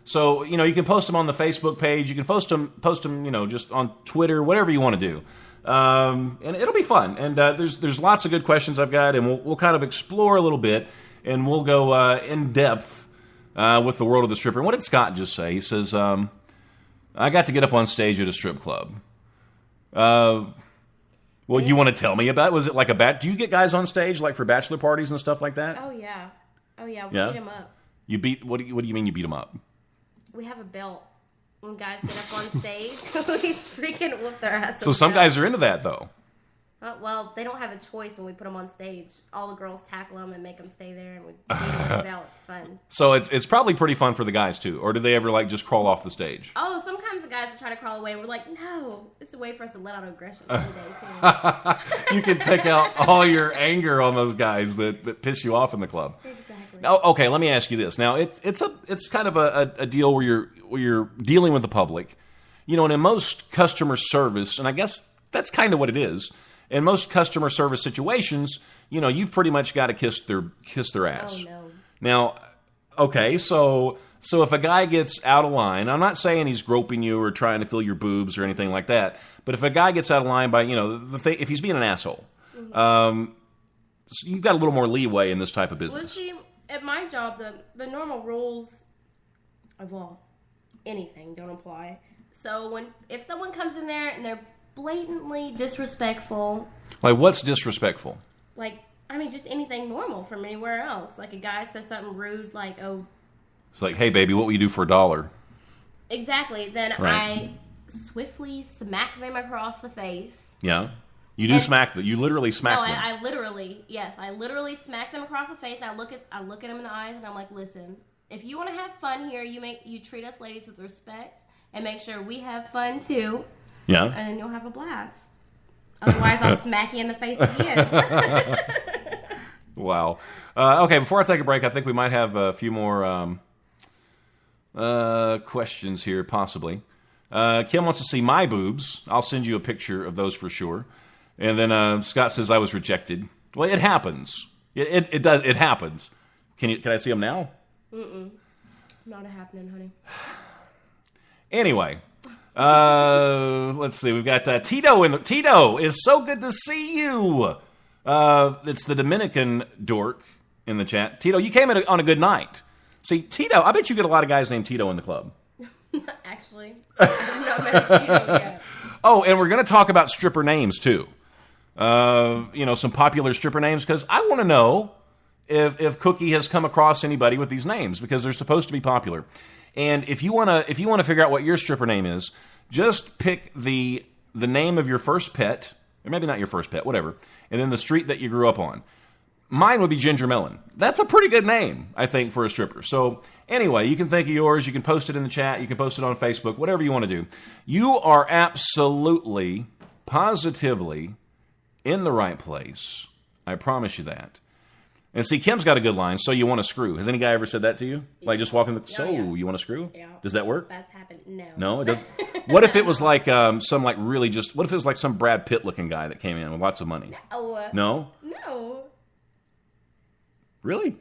So, you can post them on the Facebook page. You can post them, just on Twitter, whatever you want to do. And it'll be fun. And there's lots of good questions I've got, and we'll kind of explore a little bit, and we'll go in depth with the world of the stripper. And what did Scott just say? He says, I got to get up on stage at a strip club. Well, you want to tell me about it? Was it like do you get guys on stage like for bachelor parties and stuff like that? Oh, yeah. We beat them up. You beat, what do you mean you beat them up? We have a belt. When guys get up on stage, we freaking whoop their ass. So some guys are into that, though. Well, they don't have a choice when we put them on stage. All the girls tackle them and make them stay there, and we beat them with the belt. It's fun. So it's probably pretty fun for the guys, too. Or do they ever, just crawl off the stage? Oh, sometimes the guys will try to crawl away. We're like, no. It's a way for us to let out aggression someday, too. You can take out all your anger on those guys that piss you off in the club. Exactly. Now, okay, let me ask you this. Now, it's kind of a deal where you're dealing with the public, and in most customer service, and I guess that's kind of what it is. In most customer service situations, you've pretty much got to kiss their ass. Oh no. Now, okay, so if a guy gets out of line, I'm not saying he's groping you or trying to fill your boobs or anything like that, but if a guy gets out of line by if he's being an asshole, so you've got a little more leeway in this type of business. Well, see, at my job, the normal rules of anything don't apply. So if someone comes in there and they're blatantly disrespectful, like what's disrespectful? Just anything normal from anywhere else. Like a guy says something rude, like, oh, it's like, hey baby, what will you do for $1? Exactly. Then right. I swiftly smack them across the face. Yeah. You smack them. You literally smack them. I literally smack them across the face. I look at them in the eyes, and I'm like, listen, if you want to have fun here, you treat us ladies with respect, and make sure we have fun too. Yeah. And then you'll have a blast. Otherwise, I'll smack you in the face again. Wow. Okay, before I take a break, I think we might have a few more questions here, possibly. Kim wants to see my boobs. I'll send you a picture of those for sure. And then Scott says I was rejected. Well, it happens. It does. It happens. Can I see them now? Not happening, honey. Anyway, Let's see. We've got Tito Tito, is so good to see you. It's the Dominican dork in the chat. Tito, you came in on a good night. See, Tito, I bet you get a lot of guys named Tito in the club. Actually, I've not met Tito yet. Oh, and we're going to talk about stripper names, too. Some popular stripper names, because I want to know if Cookie has come across anybody with these names, because they're supposed to be popular. And if you want to figure out what your stripper name is, just pick the name of your first pet, or maybe not your first pet, whatever, and then the street that you grew up on. Mine would be Ginger Melon. That's a pretty good name, I think, for a stripper. So anyway, you can think of yours. You can post it in the chat. You can post it on Facebook, whatever you want to do. You are absolutely, positively in the right place. I promise you that. And see, Kim's got a good line, so you want to screw. Has any guy ever said that to you? Like just walking you want to screw? Yeah. Does that work? That's happened. No. No, it doesn't. What if it was like what if it was like some Brad Pitt looking guy that came in with lots of money? No. No? Really?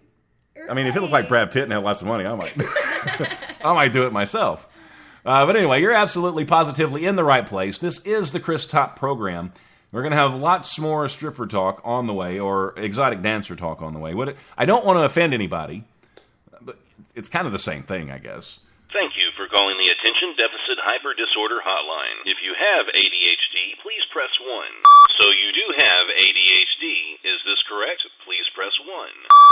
I mean, if it looked like Brad Pitt and had lots of money, I might do it myself. But anyway, you're absolutely positively in the right place. This is the Chris Top program. We're going to have lots more stripper talk on the way, or exotic dancer talk on the way. I don't want to offend anybody, but it's kind of the same thing, I guess. Thank you for calling the Attention Deficit Hyper Disorder Hotline. If you have ADHD, please press 1. So you do have ADHD. Is this correct? Please press 1.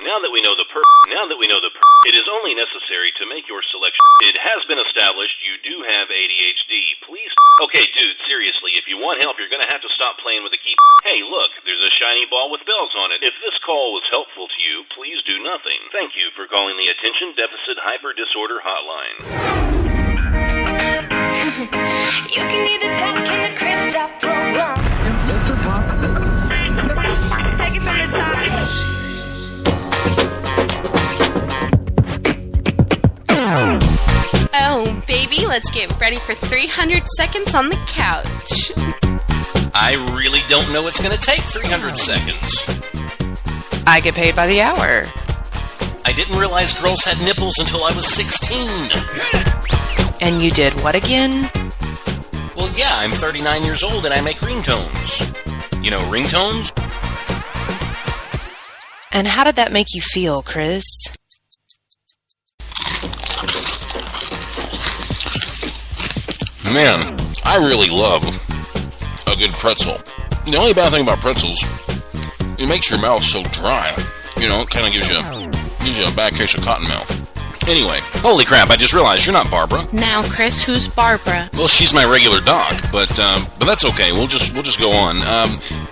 Now that we know it is only necessary to make your selection. It has been established you do have ADHD. Please. Okay, dude, seriously, if you want help, you're going to have to stop playing with the key. Hey, look, there's a shiny ball with bells on it. If this call was helpful to you, please do nothing. Thank you for calling the Attention Deficit Hyper Disorder Hotline. You can either talk in the Chris Top program. Mr. Pop. Take it from the top. Oh, baby, let's get ready for 300 seconds on the couch. I really don't know it's going to take 300 seconds. I get paid by the hour. I didn't realize girls had nipples until I was 16. And you did what again? Well, yeah, I'm 39 years old and I make ringtones. You know, ringtones? And how did that make you feel, Chris? Man, I really love a good pretzel. The only bad thing about pretzels, it makes your mouth so dry. You know, it kind of gives you a bad case of cotton mouth. Anyway, holy crap, I just realized you're not Barbara. Now, Chris, who's Barbara? Well, she's my regular doc, but that's okay. We'll just go on.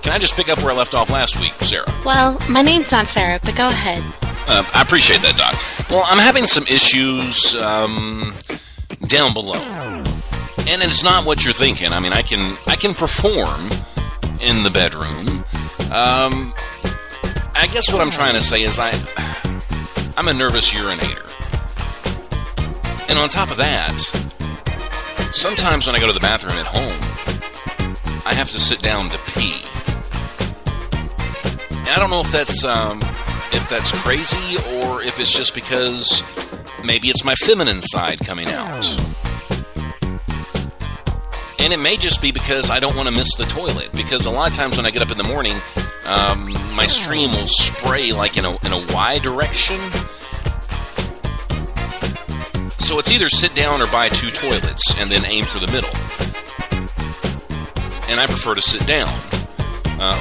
Can I just pick up where I left off last week, Sarah? Well, my name's not Sarah, but go ahead. I appreciate that, Doc. Well, I'm having some issues down below. And it's not what you're thinking. I mean, I can perform in the bedroom. I guess what I'm trying to say is I'm a nervous urinator. And on top of that, sometimes when I go to the bathroom at home, I have to sit down to pee. And I don't know if that's crazy or if it's just because maybe it's my feminine side coming out. And it may just be because I don't want to miss the toilet. Because a lot of times when I get up in the morning, my stream will spray like in a Y direction. So it's either sit down or buy 2 toilets and then aim for the middle. And I prefer to sit down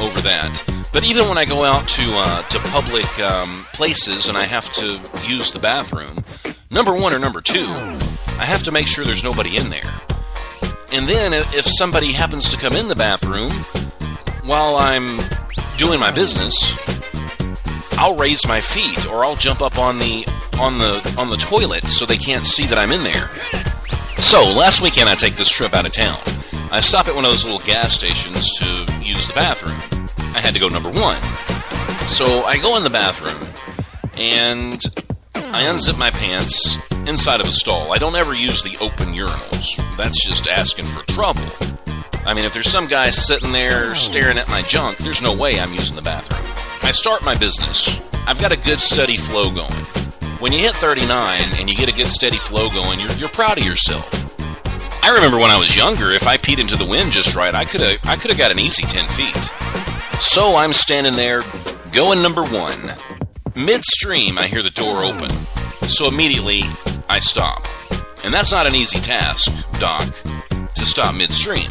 over that. But even when I go out to public places and I have to use the bathroom, number 1 or number 2, I have to make sure there's nobody in there. And then if somebody happens to come in the bathroom while I'm doing my business, I'll raise my feet or I'll jump up on the toilet so they can't see that I'm in there. So last weekend I take this trip out of town. I stop at one of those little gas stations to use the bathroom. I had to go number 1. So I go in the bathroom and I unzip my pants inside of a stall. I don't ever use the open urinals. That's just asking for trouble. I mean, if there's some guy sitting there staring at my junk, there's no way I'm using the bathroom. I start my business. I've got a good steady flow going. When you hit 39 and you get a good steady flow going, you're proud of yourself. I remember when I was younger, if I peed into the wind just right, I could have got an easy 10 feet. So I'm standing there, going number 1. Midstream, I hear the door open. So immediately, I stop. And that's not an easy task, Doc, to stop midstream.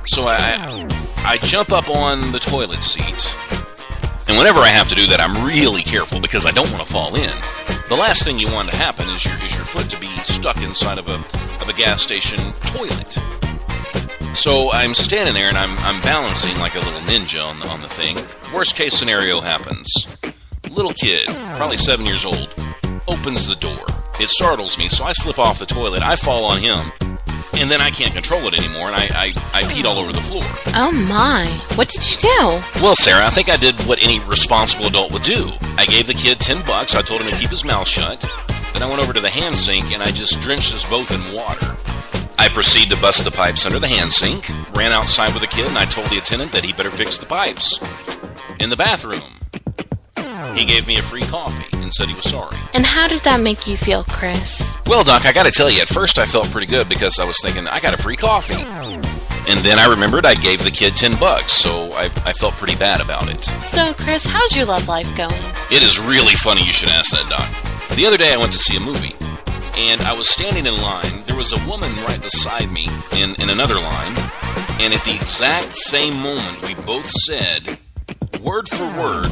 So I jump up on the toilet seat. And whenever I have to do that, I'm really careful because I don't want to fall in. The last thing you want to happen is your foot to be stuck inside of a gas station toilet. So I'm standing there and I'm balancing like a little ninja on the thing. Worst case scenario happens. Little kid, probably 7 years old, opens the door. It startles me, so I slip off the toilet. I fall on him, and then I can't control it anymore, and I peed all over the floor. Oh my, what did you do? Well, Sarah, I think I did what any responsible adult would do. I gave the kid $10. I told him to keep his mouth shut. Then I went over to the hand sink, and I just drenched us both in water. I proceeded to bust the pipes under the hand sink, ran outside with the kid, and I told the attendant that he better fix the pipes. In the bathroom, he gave me a free coffee and said he was sorry. And how did that make you feel, Chris? Well, Doc, I gotta tell you, at first I felt pretty good because I was thinking, I got a free coffee. And then I remembered I gave the kid $10, so I felt pretty bad about it. So, Chris, how's your love life going? It is really funny you should ask that, Doc. The other day I went to see a movie, and I was standing in line. There was a woman right beside me in another line, and at the exact same moment we both said, word for word,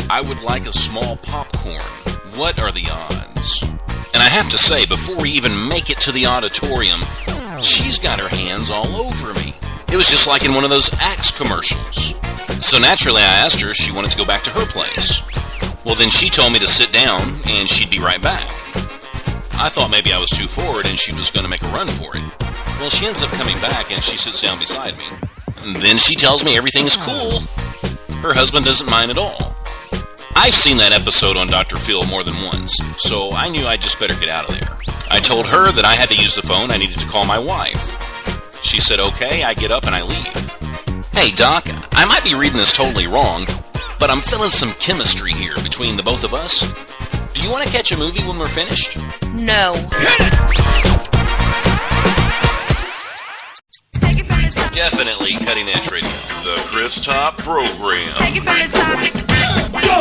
I would like a small popcorn. What are the odds? And I have to say, before we even make it to the auditorium, she's got her hands all over me. It was just like in one of those Axe commercials. So naturally I asked her if she wanted to go back to her place. Well, then she told me to sit down and she'd be right back. I thought maybe I was too forward and she was going to make a run for it. Well, she ends up coming back and she sits down beside me. And then she tells me everything's cool. Her husband doesn't mind at all. I've seen that episode on Dr. Phil more than once, so I knew I just better get out of there. I told her that I had to use the phone, I needed to call my wife. She said, okay, I get up and I leave. Hey, Doc, I might be reading this totally wrong, but I'm feeling some chemistry here between the both of us. Do you want to catch a movie when we're finished? No. Definitely cutting edge radio. The Chris Top Program.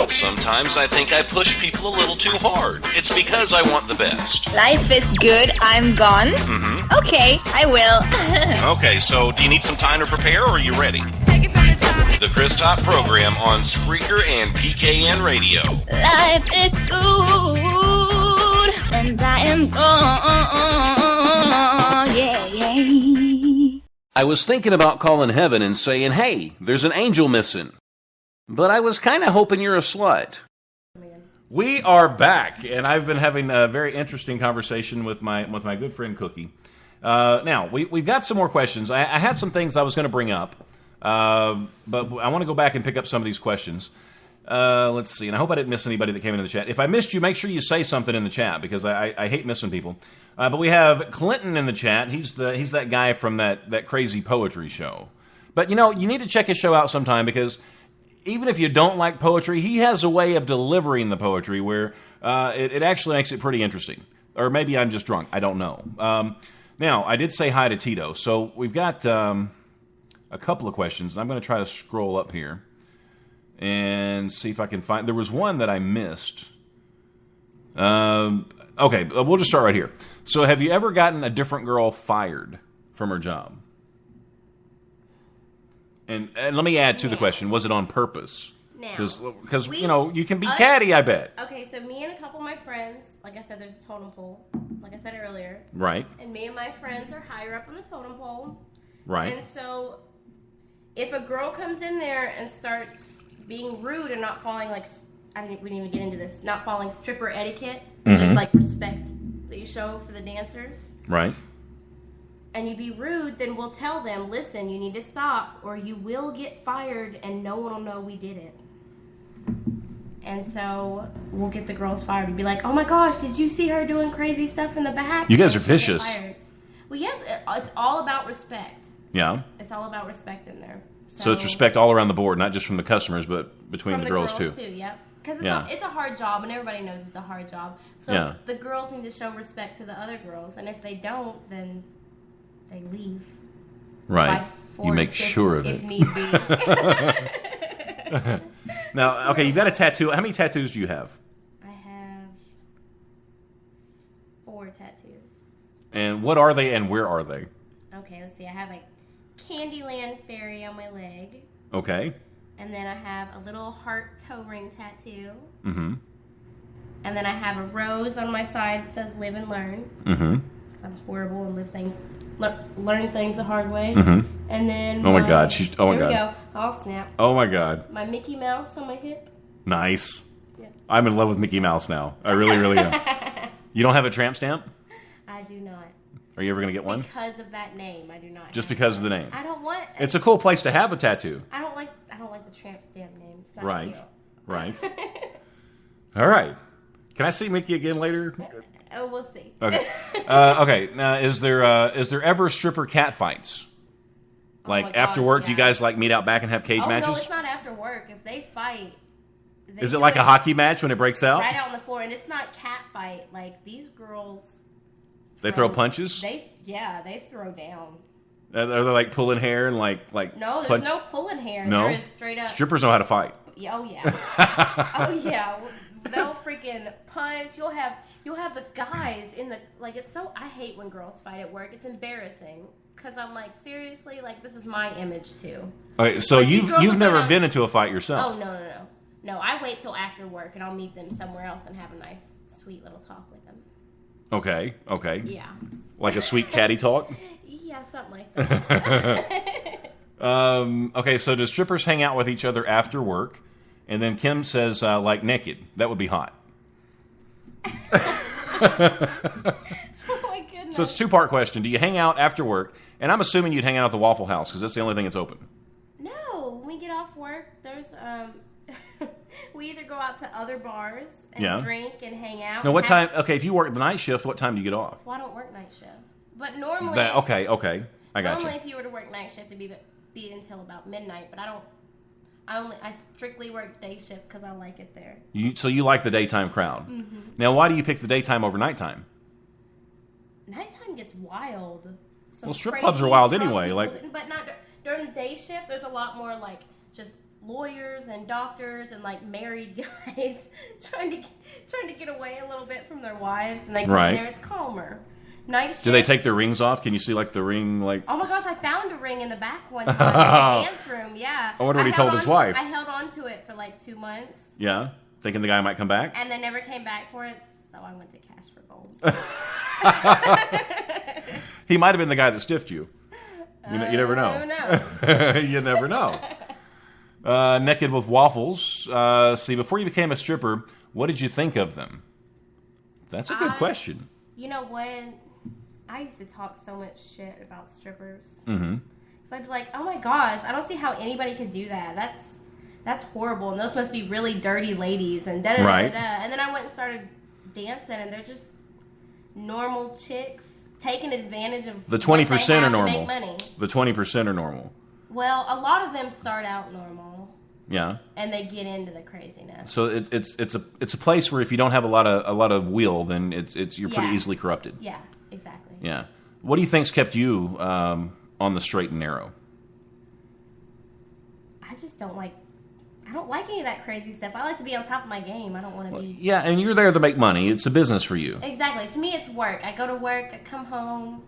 Sometimes I think I push people a little too hard. It's because I want the best. Life is good, I'm gone. Mm-hmm. Okay, I will. Okay, so do you need some time to prepare, or are you ready? The Chris Top Program on Spreaker and PKN Radio. Life is good, and I am gone. Yeah, yeah. I was thinking about calling heaven and saying, hey, there's an angel missing. But I was kind of hoping you're a slut. We are back, and I've been having a very interesting conversation with my good friend Cookie. Now, we've got some more questions. I had some things I was going to bring up, but I want to go back and pick up some of these questions. Let's see, and I hope I didn't miss anybody that came into the chat. If I missed you, make sure you say something in the chat, because I hate missing people. But we have Clinton in the chat. He's that guy from that crazy poetry show. But, you need to check his show out sometime, because even if you don't like poetry, he has a way of delivering the poetry where it actually makes it pretty interesting. Or maybe I'm just drunk. I don't know. Now, I did say hi to Tito. So we've got a couple of questions, and I'm going to try to scroll up here and see if I can find... There was one that I missed. Okay, we'll just start right here. So have you ever gotten a different girl fired from her job? And let me add to the question, was it on purpose? Because you can be catty, I bet. Okay, so me and a couple of my friends, like I said, there's a totem pole, like I said earlier. Right. And me and my friends are higher up on the totem pole. Right. And so if a girl comes in there and starts being rude and not following, we didn't even get into this, not following stripper etiquette, just like respect that you show for the dancers. Right. And you be rude, then we'll tell them, listen, you need to stop or you will get fired and no one will know we did it. And so we'll get the girls fired. We'll be like, oh my gosh, did you see her doing crazy stuff in the back? You guys are vicious. Well, yes, it's all about respect. Yeah. It's all about respect in there. So it's respect all around the board, not just from the customers, but between the girls too. Yeah. Because it's a hard job, and everybody knows it's a hard job. So the girls need to show respect to the other girls, and if they don't, then they leave. Right. By You make force sure of if it. need be. Now, okay, you've got a tattoo. How many tattoos do you have? I have 4 tattoos. And what are they and where are they? Okay, let's see. I have a Candyland fairy on my leg. Okay. And then I have a little heart toe ring tattoo. Mm-hmm. And then I have a rose on my side that says live and learn. Mm-hmm. Because I'm horrible and learn things the hard way. Mm-hmm. And then Oh my God. here God. we go. I'll snap. Oh my God. My Mickey Mouse on my hip. Nice. Yeah. I'm in love with Mickey Mouse now. I really, really am. You don't have a tramp stamp? I do not. Are you ever going to get one? Because of that name, I do not. Just have because one. of the name? I don't want. It's a cool place to have a tattoo. I don't like the tramp stamp name. It's not Right. cute. Right. All right. Can I see Mickey again later? Oh, we'll see. Okay. Okay. Now, is there ever stripper cat fights? Like my after gosh, work, do you yeah. guys like meet out back and have cage Oh matches? no, it's not after work. If they fight, Is it like a hockey match when it breaks out? right out on the floor? And it's not cat fight. Like these girls, They throw punches? They throw down. Are they like pulling hair and like No, there's punch? no pulling hair. No? There is straight up. Strippers know how to fight. Oh yeah. Oh yeah. They'll freaking punch. You'll have the guys in the like. It's so. I hate when girls fight at work. It's embarrassing because I'm like, seriously, like this is my image too. Okay, so Like, these girls you've will never put on- been into a fight yourself. Oh no. I wait till after work and I'll meet them somewhere else and have a nice, sweet little talk with them. Okay. Yeah. Like a sweet catty talk. Yeah, something like that. Okay, so do strippers hang out with each other after work? And then Kim says, like naked. That would be hot. Oh my goodness. So it's a two-part question. Do you hang out after work? And I'm assuming you'd hang out at the Waffle House because that's the only thing that's open. No, when we get off work, there's we either go out to other bars and Yeah. drink and hang out. Now, what and have- time? Okay, if you work the night shift, what time do you get off? Well, I don't work night shift. But normally, Okay. I got normally you. if you were to work night shift, it'd be until about midnight. But I strictly work day shift because I like it there. So you like the daytime crowd. Mm-hmm. Now, why do you pick the daytime over nighttime? Nighttime gets wild. Some Well, strip crazy clubs are wild drunk anyway, people- like- but not during the day shift. There's a lot more like just lawyers and doctors and like married guys trying to get away a little bit from their wives, and they come Right. in there. It's calmer. Night shift. Do they take their rings off? Can you see like the ring? Like Oh my gosh, I found a ring in the back one time in the dance room. Yeah. I wonder what he held told his on- wife. I held on to it for like 2 months, yeah, thinking the guy might come back. and they never came back for it. So I went to Cash for Gold. He might have been the guy that stiffed you. You never know. I don't know. You never know. Naked with waffles. See, before you became a stripper, what did you think of them? That's a good question. You know what? I used to talk so much shit about strippers. Mm-hmm. So I'd be like, oh my gosh, I don't see how anybody could do that. That's horrible. And those must be really dirty ladies. And da da da Right. da. And then I went and started dancing, and they're just normal chicks taking advantage of The what they 20% have are to normal. make money. The 20% are normal. Well, a lot of them start out normal, Yeah. and they get into the craziness. So it's a place where if you don't have a lot of will, then you're pretty Yeah. easily corrupted. Yeah, exactly. Yeah. What do you think's kept you on the straight and narrow? I just don't like any of that crazy stuff. I like to be on top of my game. I don't want to be... Yeah, and you're there to make money. It's a business for you. Exactly. To me, it's work. I go to work, I come home,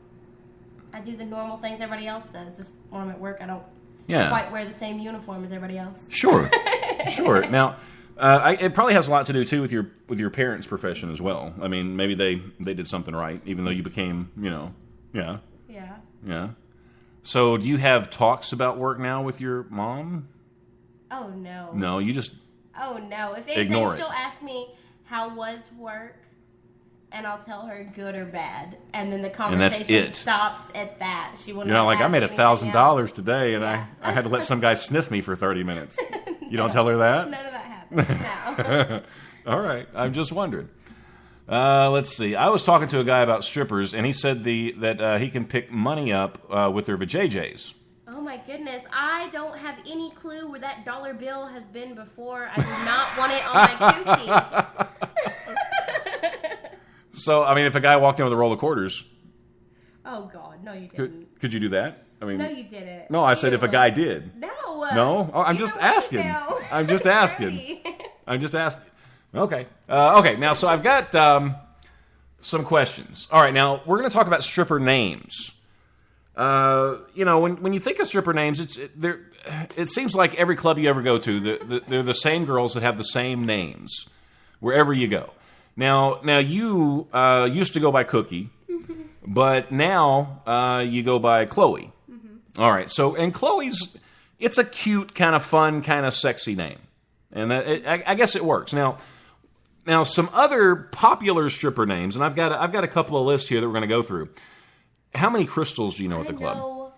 I do the normal things everybody else does. Just when I'm at work, I don't quite wear the same uniform as everybody else. Sure. Sure. Now, it probably has a lot to do, too, with your parents' profession as well. I mean, maybe they did something right, even though you became, yeah. Yeah. Yeah. So do you have talks about work now with your mom? Oh, no. No, you just... Oh, no. If anything, Ignore it. she'll ask me, how was work? And I'll tell her good or bad. And then the that's conversation it. stops at that. She will You're not like, I ask made anything $1,000 else. today, and Yeah. I had to let some guy sniff me for 30 minutes. You don't tell her that? None of that happens. No. All right. I'm just wondering. Let's see. I was talking to a guy about strippers, and he said that he can pick money up with their vajayjays. Oh my goodness, I don't have any clue where that dollar bill has been before. I do not want it on my coochie. So, I mean, if a guy walked in with a roll of quarters, Oh, God. No, you didn't. Could you do that? I mean, No, you didn't. No, I said if a guy did. No. No? Oh, I'm You just don't want to asking. know. I'm just asking. Dirty. I'm just asking. Okay. Okay, now, so I've got some questions. All right, now, we're going to talk about stripper names. When you think of stripper names, it seems like every club you ever go to, they're the same girls that have the same names wherever you go. Now you used to go by Cookie, but now you go by Chloe. Mm-hmm. All right, and Chloe's, it's a cute, kind of fun, kind of sexy name, and I guess it works. Now, some other popular stripper names, and I've got a couple of lists here that we're going to go through. How many crystals do you know at the club? I know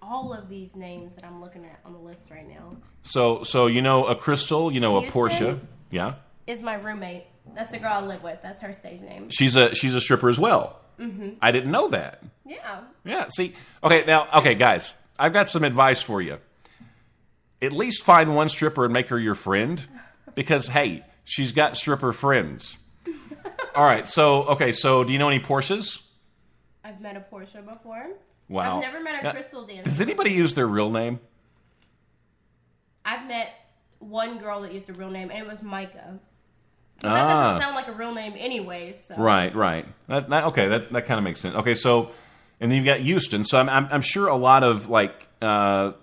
all of these names that I'm looking at on the list right now. So you know a Crystal, you know a Portia. Yeah. Is my roommate. That's the girl I live with. That's her stage name. She's a stripper as well. Mm-hmm. I didn't know that. Yeah. Yeah. See. Okay, guys. I've got some advice for you. At least find one stripper and make her your friend, because hey, she's got stripper friends. All right. So do you know any Portias? I've met a Portia before. Wow. I've never met a Crystal dancer. Does anybody use their real name? I've met one girl that used a real name, and it was Micah. That doesn't sound like a real name anyway. So. Right. That kind of makes sense. Okay, so, and then you've got Houston. So I'm sure a lot of like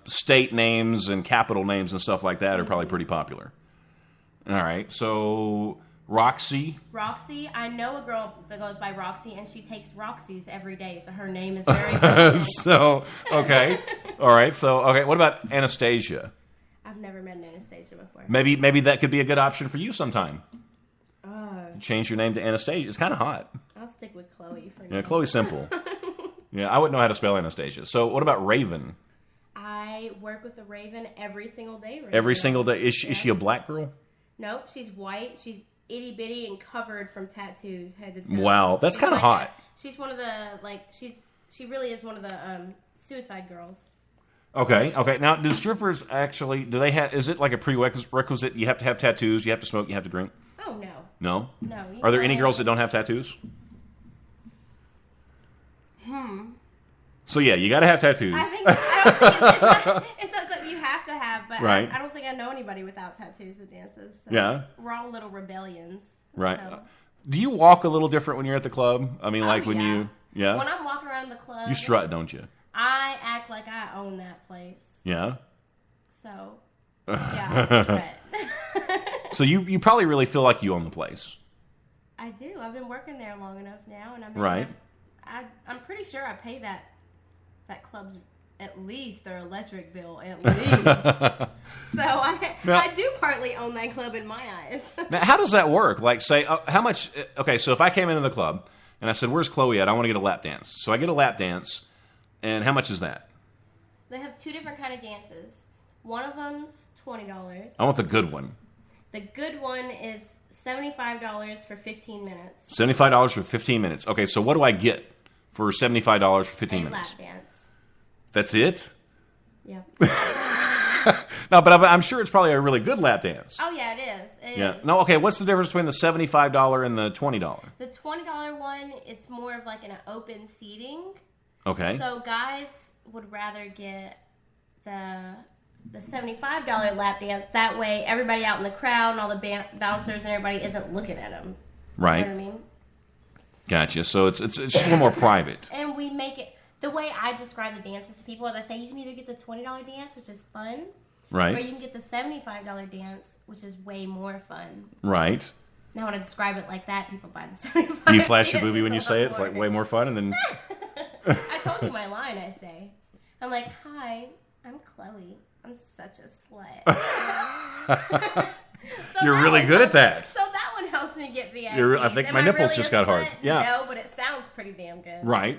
state names and capital names and stuff like that are probably pretty popular. All right, so Roxy. Roxy, I know a girl that goes by Roxy, and she takes Roxy's every day, so her name is very good. So, okay. All right, so, okay, what about Anastasia? I've never met an Anastasia before. Maybe that could be a good option for you sometime. Change your name to Anastasia. It's kind of hot. I'll stick with Chloe for now. Yeah, Chloe's simple. Yeah, I wouldn't know how to spell Anastasia. So, what about Raven? I work with a Raven every single day. Every single day? Is she a black girl? Nope, she's white. She's itty bitty and covered from tattoos head to toe. Wow, that's kind of hot. She's one of the she really is one of the suicide girls. Okay. Now, do strippers actually? Do they have? Is it like a prerequisite? You have to have tattoos. You have to smoke. You have to drink. Oh no. No. No. Are there any girls that don't have tattoos? So yeah, you got to have tattoos. It's not something you have to have, but right. I don't think I know anybody without tattoos that dances. So yeah. We're all little rebellions. Right. So. Do you walk a little different when you're at the club? I mean, when you... Yeah? When I'm walking around the club... You strut, don't you? I act like I own that place. Yeah? So, yeah, I strut. So you probably really feel like you own the place. I do. I've been working there long enough now, and right. I'm pretty sure I pay that club's at least their electric bill, at least. So I do partly own that club in my eyes. Now, how does that work? Like, say, how much... Okay, so if I came into the club and I said, where's Chloe at? I want to get a lap dance. So I get a lap dance, and how much is that? They have two different kind of dances. One of them's $20. I want the good one. The good one is $75 for 15 minutes. $75 for 15 minutes. Okay, so what do I get for $75 for 15 minutes? Lap dance. That's it? Yeah. No, but I'm sure it's probably a really good lap dance. Oh, yeah, it is. It is. No, okay, what's the difference between the $75 and the $20? The $20 one, it's more of like an open seating. Okay. So guys would rather get the $75 lap dance. That way everybody out in the crowd and all the bouncers and everybody isn't looking at them. Right. You know what I mean? Gotcha. So it's just a little more private. And we make it... The way I describe the dances to people is I say you can either get the $20 dance, which is fun, right, or you can get the $75 dance, which is way more fun. Right. Now when I describe it like that, people buy the $75. Do you flash your boobie when you say it? It's like way more fun, and then... I told you my line, I say. I'm like, hi, I'm Chloe. I'm such a slut. So you're really good at that. So that one helps me get VIP. I think my nipples really just got hard. Yeah. No, but it sounds pretty damn good. Right.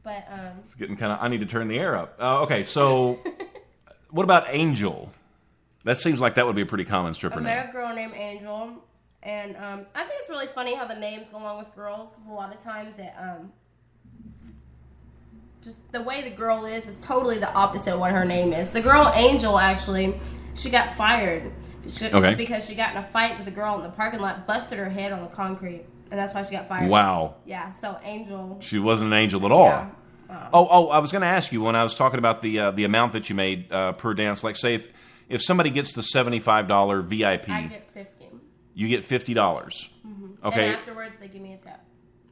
But it's getting kind of... I need to turn the air up. Okay, so what about Angel? That seems like that would be a pretty common stripper name. I met a girl named Angel, and I think it's really funny how the names go along with girls, because a lot of times it just the way the girl is totally the opposite of what her name is. The girl Angel, actually, she got fired because she got in a fight with a girl in the parking lot, busted her head on the concrete. and that's why she got fired. Wow. Yeah, so Angel. She wasn't an angel at all. Yeah. I was going to ask you when I was talking about the amount that you made per dance. Like, say if somebody gets the $75 VIP, I get $50. You get $50. Mm-hmm. Okay. And afterwards, they give me a tip.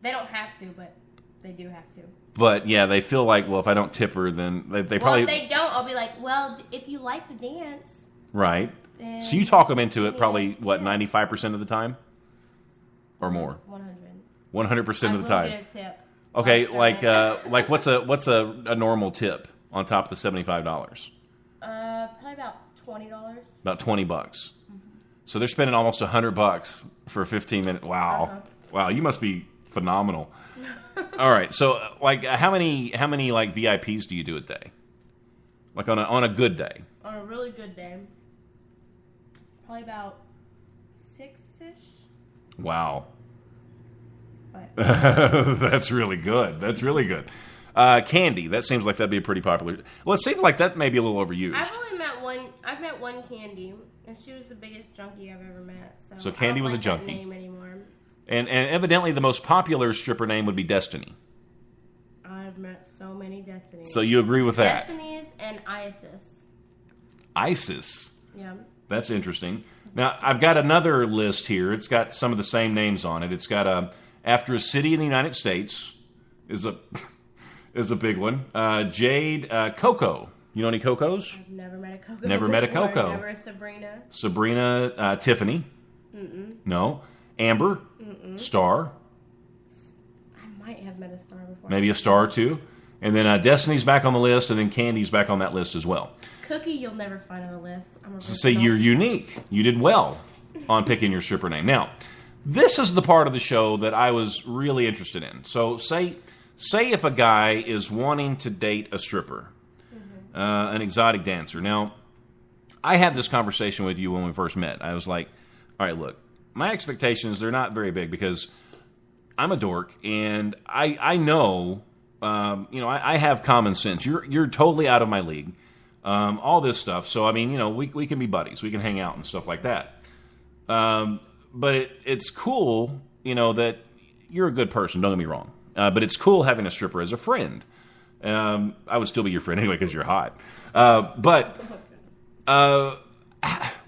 They don't have to, but they do have to. But yeah, they feel like, well, if I don't tip her, then they probably. Well, if they don't, I'll be like, well, if you like the dance, right. So you talk them into it probably 95% of the time, or more. 100% of the time. I will get a tip. Okay, like what's a normal tip on top of the $75? Probably about $20. About $20. Mm-hmm. So they're spending almost $100 for a 15-minute. Wow, wow, you must be phenomenal. All right, so like how many like VIPs do you do a day? Like on a good day? On a really good day, probably about 6-ish. Wow. That's really good. That's really good. Candy, that seems like that'd be pretty popular. Well, it seems like that may be a little overused. I've met one Candy, and she was the biggest junkie I've ever met. So Candy was a junkie. That name anymore. And evidently the most popular stripper name would be Destiny. I've met so many Destinies. So you agree with that? Destinies and Isis. Isis? Yeah. That's interesting. Now, I've got another list here. It's got some of the same names on it. It's got after a city in the United States is a big one. Jade Coco. You know any Cocos? I've never met a Coco. Never met a Coco. Never a Sabrina. Sabrina, Tiffany. Mm-mm. No. Amber. Mm-mm. Star. I might have met a Star before. Maybe a Star too. And then Destiny's back on the list, and then Candy's back on that list as well. Cookie, you'll never find on the list. So you're unique. You did well on picking your stripper name. Now, this is the part of the show that I was really interested in. So say if a guy is wanting to date a stripper, an exotic dancer. Now, I had this conversation with you when we first met. I was like, all right, look, my expectations, they're not very big because I'm a dork, and I know, I have common sense. You're totally out of my league. All this stuff. So, I mean, we can be buddies. We can hang out and stuff like that. But it's cool, that you're a good person. Don't get me wrong. But it's cool having a stripper as a friend. I would still be your friend anyway because you're hot. But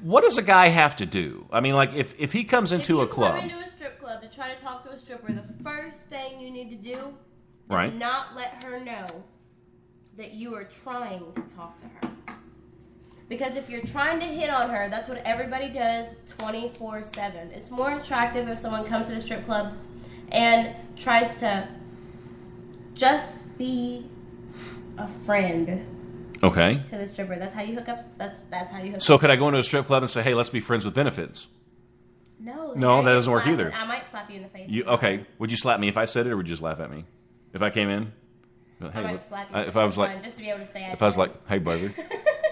what does a guy have to do? I mean, like, if he comes into a club. If you come into a strip club to try to talk to a stripper, the first thing you need to do right. is not let her know that you are trying to talk to her. Because if you're trying to hit on her, that's what everybody does 24/7. It's more attractive if someone comes to the strip club and tries to just be a friend. Okay. To the stripper. That's how you hook up. That's how you hook up. So could I go into a strip club and say, hey, let's be friends with benefits? No, that doesn't work either. I might slap you in the face. Okay. Would you slap me if I said it, or would you just laugh at me? If I came in? Hey, I might slap you. If I was like, just to be able to say if I was like, hey, brother,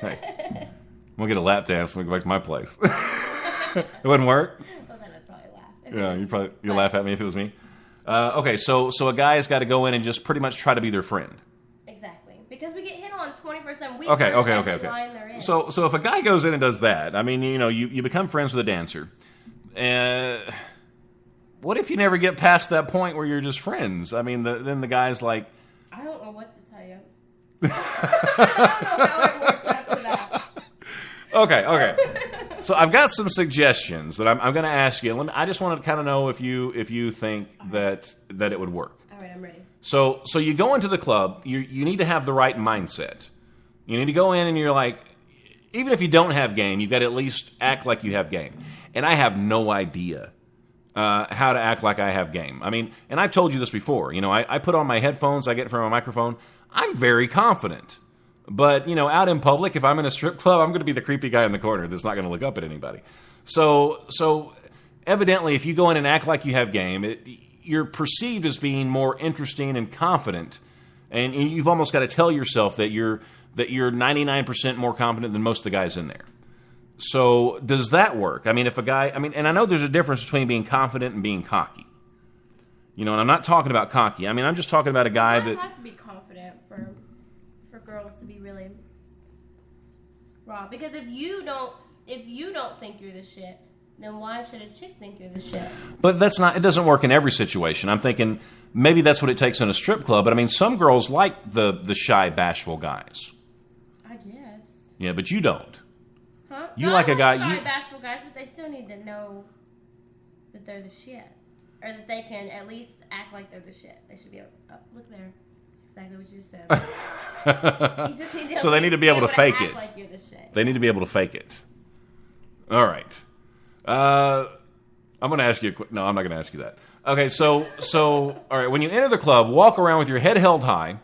hey, I'm going to get a lap dance and we go back to my place. It wouldn't work? Well, then I'd probably laugh. Yeah, you'd laugh at me if it was me. Okay, so a guy's got to go in and just pretty much try to be their friend. Exactly. Because we get hit on 24/7. Okay. So if a guy goes in and does that, I mean, you become friends with a dancer. What if you never get past that point where you're just friends? I mean, then the guy's like... I don't know what to tell you. I don't know how it works after that. Okay. So I've got some suggestions that I'm going to ask you. I just want to kind of know if you think that it would work. All right, I'm ready. So you go into the club. You need to have the right mindset. You need to go in and you're like, even if you don't have game, you've got to at least act like you have game. And I have no idea how to act like I have game. I mean, and I've told you this before. I put on my headphones. I get in front of my microphone. I'm very confident. But, out in public, if I'm in a strip club, I'm going to be the creepy guy in the corner that's not going to look up at anybody. So evidently, if you go in and act like you have game, you're perceived as being more interesting and confident. And you've almost got to tell yourself that you're 99% more confident than most of the guys in there. So does that work? I mean, if a guy... and I know there's a difference between being confident and being cocky. And I'm not talking about cocky. I mean, I'm just talking about a guy that... You have to be confident for girls to be really raw. Because if you don't think you're the shit, then why should a chick think you're the shit? But that's not. It doesn't work in every situation. I'm thinking maybe that's what it takes in a strip club. But I mean, some girls like the shy, bashful guys. I guess. Yeah, but you don't. Huh? You like a guy. Shy, bashful guys, but they still need to know that they're the shit, or that they can at least act like they're the shit. They should be able. Oh, look there. That's exactly what you just said. You just need to So they need to be able to fake it. like you're the shit. They need to be able to fake it. All right. I'm going to ask you. No, I'm not going to ask you that. Okay, so all right. When you enter the club, walk around with your head held high,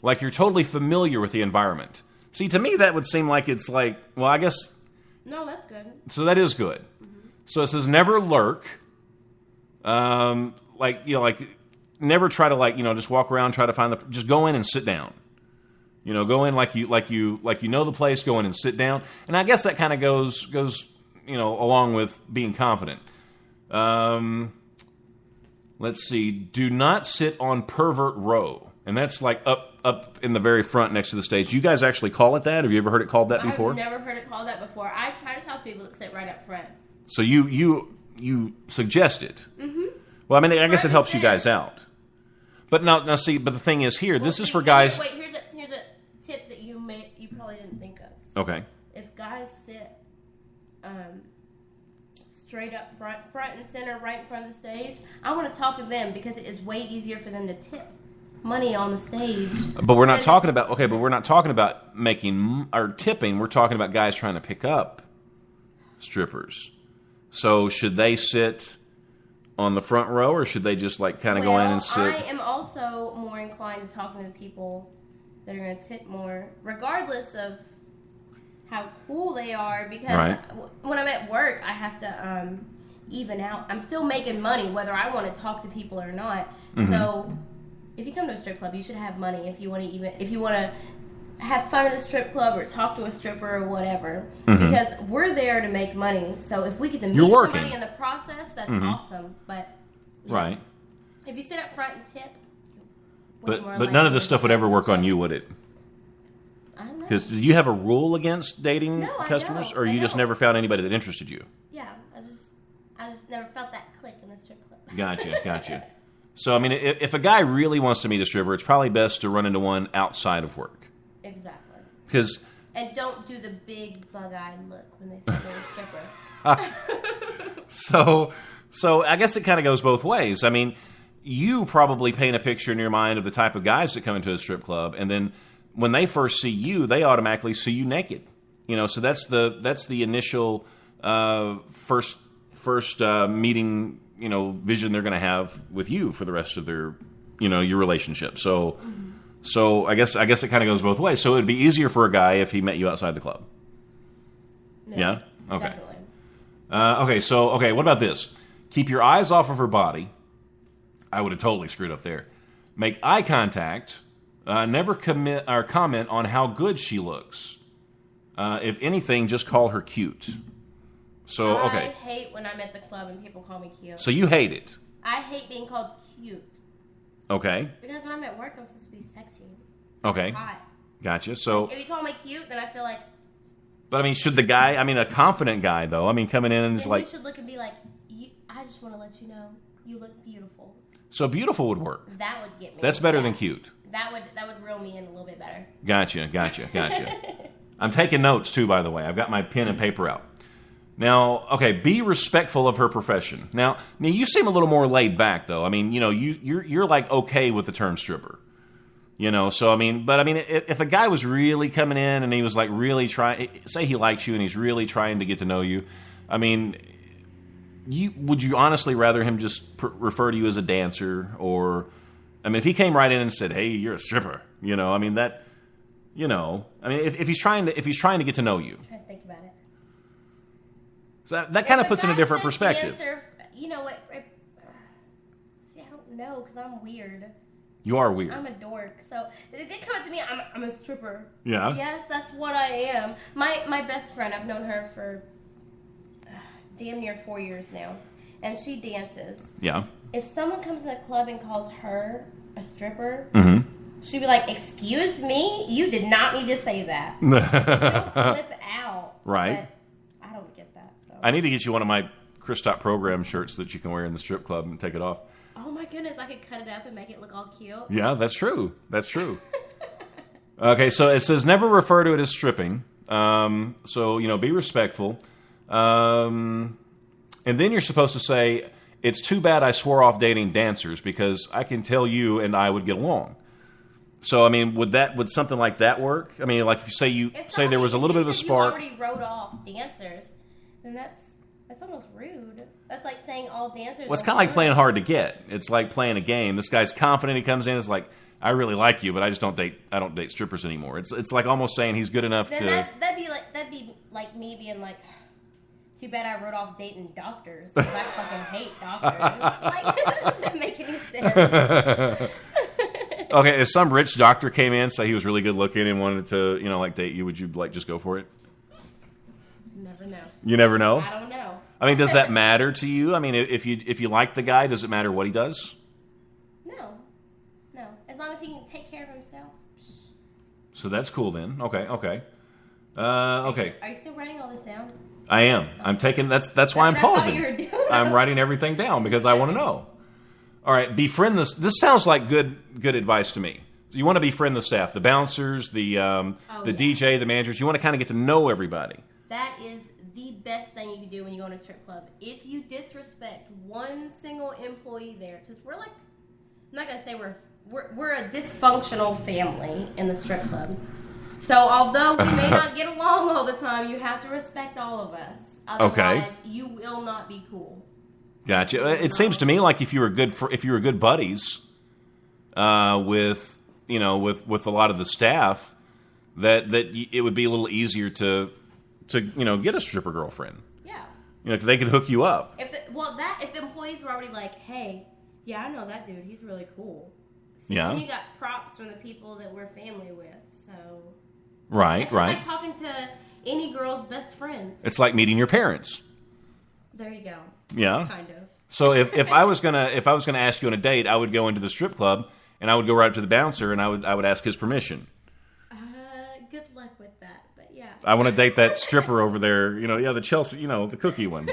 like you're totally familiar with the environment. See, to me, that would seem like it's like. Well, I guess. No, that's good. So that is good. Mm-hmm. So it says never lurk. Like never try to just walk around, try to find just go in and sit down. Go in like you know the place. Go in and sit down. And I guess that kind of goes along with being confident. Let's see. Do not sit on pervert row, and that's like up in the very front next to the stage. Do you guys actually call it that? Have you ever heard it called that before? I've never heard it called that before. I try to tell people that sit right up front. So you suggest it. Mm-hmm. Well, I mean, I guess it helps you guys out. But now see. But the thing is, this is for guys. Wait, here's a tip that you probably didn't think of. So okay. If guys sit straight up front and center, right in front of the stage, I want to talk to them because it is way easier for them to tip money on the stage. But we're not talking about But we're not talking about making or tipping. We're talking about guys trying to pick up strippers. So should they sit on the front row, or should they just go in and sit? I am also more inclined to talking to the people that are going to tip more, regardless of how cool they are, because when I'm at work, I have to even out. I'm still making money, whether I want to talk to people or not. Mm-hmm. So if you come to a strip club, you should have money if you want to have fun at the strip club or talk to a stripper or whatever, mm-hmm. because we're there to make money. So if we get to meet somebody in the process, that's mm-hmm. awesome. But right, if you sit up front and tip, but none of this stuff would ever work on you, would it? I don't know. Because do you have a rule against dating customers, or you just never found anybody that interested you? Yeah, I just never felt that click in the strip club. Gotcha. So I mean, if a guy really wants to meet a stripper, it's probably best to run into one outside of work. Exactly. And don't do the big bug-eyed look when they say they're a stripper. So I guess it kind of goes both ways. I mean, you probably paint a picture in your mind of the type of guys that come into a strip club, and then when they first see you, they automatically see you naked. So that's the initial first meeting, vision they're going to have with you for the rest of their, your relationship. So. Mm-hmm. So I guess it kind of goes both ways. So it would be easier for a guy if he met you outside the club. Yeah? Okay. Definitely. What about this? Keep your eyes off of her body. I would have totally screwed up there. Make eye contact. Never commit or comment on how good she looks. If anything, just call her cute. So, okay. I hate when I'm at the club and people call me cute. So you hate it? I hate being called cute. Okay. Because when I'm at work, I'm supposed to be sexy. Okay. Hot. Gotcha. So if you call me cute, then I feel like. But I mean, should the guy? I mean, a confident guy though. I mean, coming in and just you should look and be like, I just want to let you know you look beautiful. So beautiful would work. That would get me. That's better than cute. That would reel me in a little bit better. Gotcha. I'm taking notes too, by the way. I've got my pen and paper out. Now, okay, be respectful of her profession. Now, you seem a little more laid back, though. I mean, you're like okay with the term stripper. So I mean, if a guy was really coming in and he was like really trying, say he likes you and he's really trying to get to know you, I mean, would you honestly rather him just refer to you as a dancer, or, I mean, if he came right in and said, "Hey, you're a stripper," I mean that, I mean, if he's trying to get to know you. I'm trying to think about it. So that kind of puts in a different perspective. Dancer, you know what? See, I don't know because I'm weird. You are weird. I'm a dork. So they come up to me. I'm a stripper. Yeah. Yes, that's what I am. My best friend. I've known her for damn near 4 years now, and she dances. Yeah. If someone comes in the club and calls her a stripper, mm-hmm. she'd be like, "Excuse me, you did not need to say that." She'll flip out. Right. But I don't get that. So. I need to get you one of my Chris Top program shirts that you can wear in the strip club and take it off. Oh my goodness, I could cut it up and make it look all cute. Yeah, that's true. That's true. Okay, so it says never refer to it as stripping. So, be respectful. And then you're supposed to say, it's too bad I swore off dating dancers because I can tell you and I would get along. So, I mean, would something like that work? I mean, like if you say there was a little bit of a spark. If you already wrote off dancers, then that's almost rude. That's like saying all dancers. Well, it's kind of like playing hard to get. It's like playing a game. This guy's confident. He comes in. It's like, I really like you, but I just don't date strippers anymore. It's like almost saying he's good enough to. That'd be like me being like, too bad I wrote off dating doctors. 'Cause I fucking hate doctors. Like, that doesn't make any sense. Okay, if some rich doctor came in, say he was really good looking and wanted to, date you, would you just go for it? Never know. You never know? I don't know. I mean, does that matter to you? I mean, if you like the guy, does it matter what he does? No. As long as he can take care of himself. So that's cool then. Okay. Okay. Are you still writing all this down? I am. I'm taking. That's why I'm pausing. I thought you were doing. I'm writing everything down because I want to know. All right, befriend this. This sounds like good advice to me. You want to befriend the staff, the bouncers, the DJ, the managers. You want to kind of get to know everybody. That is the best thing you can do when you go in a strip club. If you disrespect one single employee there, because we're like, I'm not gonna say we're a dysfunctional family in the strip club. So although we may not get along all the time, you have to respect all of us. Otherwise, you will not be cool. Gotcha. It seems to me like if you were good buddies with a lot of the staff, that it would be a little easier to get a stripper girlfriend. Yeah. They could hook you up. If the employees were already like, hey, yeah, I know that dude. He's really cool. So yeah. Then you got props from the people that we're family with. So. Right. It's just like talking to any girl's best friends. It's like meeting your parents. There you go. Yeah. Kind of. So if I was gonna ask you on a date, I would go into the strip club and I would go right up to the bouncer and I would ask his permission. Good luck with that, but yeah. I want to date that stripper over there. The Chelsea, the cookie one.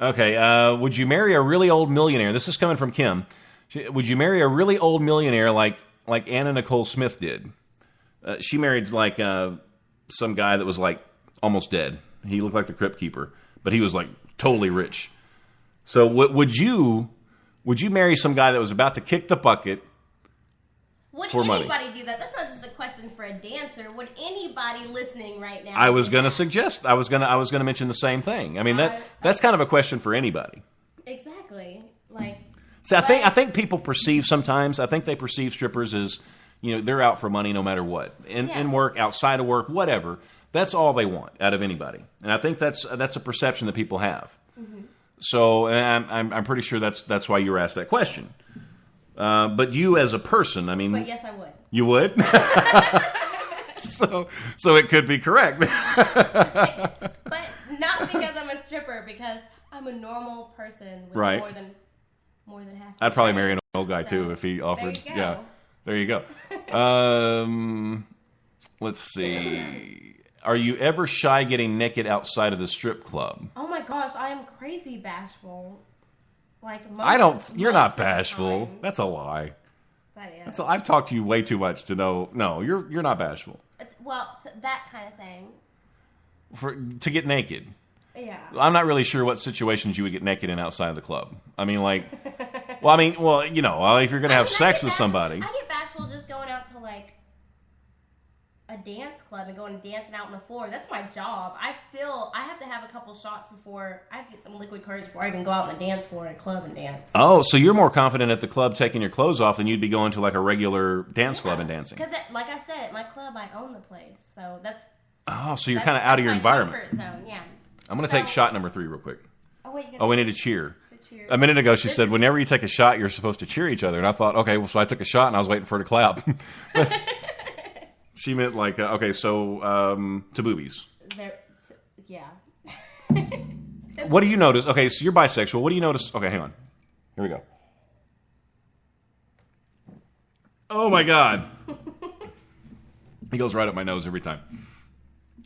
Okay. Would you marry a really old millionaire? This is coming from Kim. Would you marry a really old millionaire like Anna Nicole Smith did? She married like some guy that was like almost dead. He looked like the Crypt Keeper, but he was like totally rich. So would you marry some guy that was about to kick the bucket for money? Would anybody do that? That's not just a question for a dancer. Would anybody listening right now? I was going to suggest. I was going to mention the same thing. I mean that's kind of a question for anybody. Exactly. Like. See, I think people perceive sometimes. I think they perceive strippers as they're out for money no matter what. In work, outside of work, whatever. That's all they want out of anybody. And I think that's a perception that people have. Mm-hmm. So and I'm pretty sure that's why you were asked that question. But you as a person, I mean... But yes, I would. You would? So it could be correct. But not because I'm a stripper, because I'm a normal person with right. more than half. I'd probably marry an old guy too if he offered. There you go. Yeah, there you go. Let's see. Are you ever shy getting naked outside of the strip club? Oh my gosh, I am crazy bashful. Like You're not bashful. That's a lie. That is. I've talked to you way too much to know. No, you're not bashful. Well, that kind of thing. To get naked. Yeah. I'm not really sure what situations you would get naked in outside of the club. I mean, like, if you're going to have sex with somebody. I get bashful just going out to, like, a dance club and going and dancing out on the floor. That's my job. I have to have a couple shots before, I have to get some liquid courage before I can go out on the dance floor in a club and dance. Oh, so you're more confident at the club taking your clothes off than you'd be going to, like, a regular dance club and dancing. Because, like I said, at my club, I own the place. So that's... Oh, so you're kind of out of your environment. Zone, yeah. I'm going to take shot number 3 real quick. Oh, wait. We need a cheer. Cheers. A minute ago, she said, whenever you take a shot, you're supposed to cheer each other. And I thought, okay, well, so I took a shot and I was waiting for her to clap. She meant like, to boobies. Yeah. What do you notice? Okay, so you're bisexual. What do you notice? Okay, hang on. Here we go. Oh, my God. He goes right up my nose every time.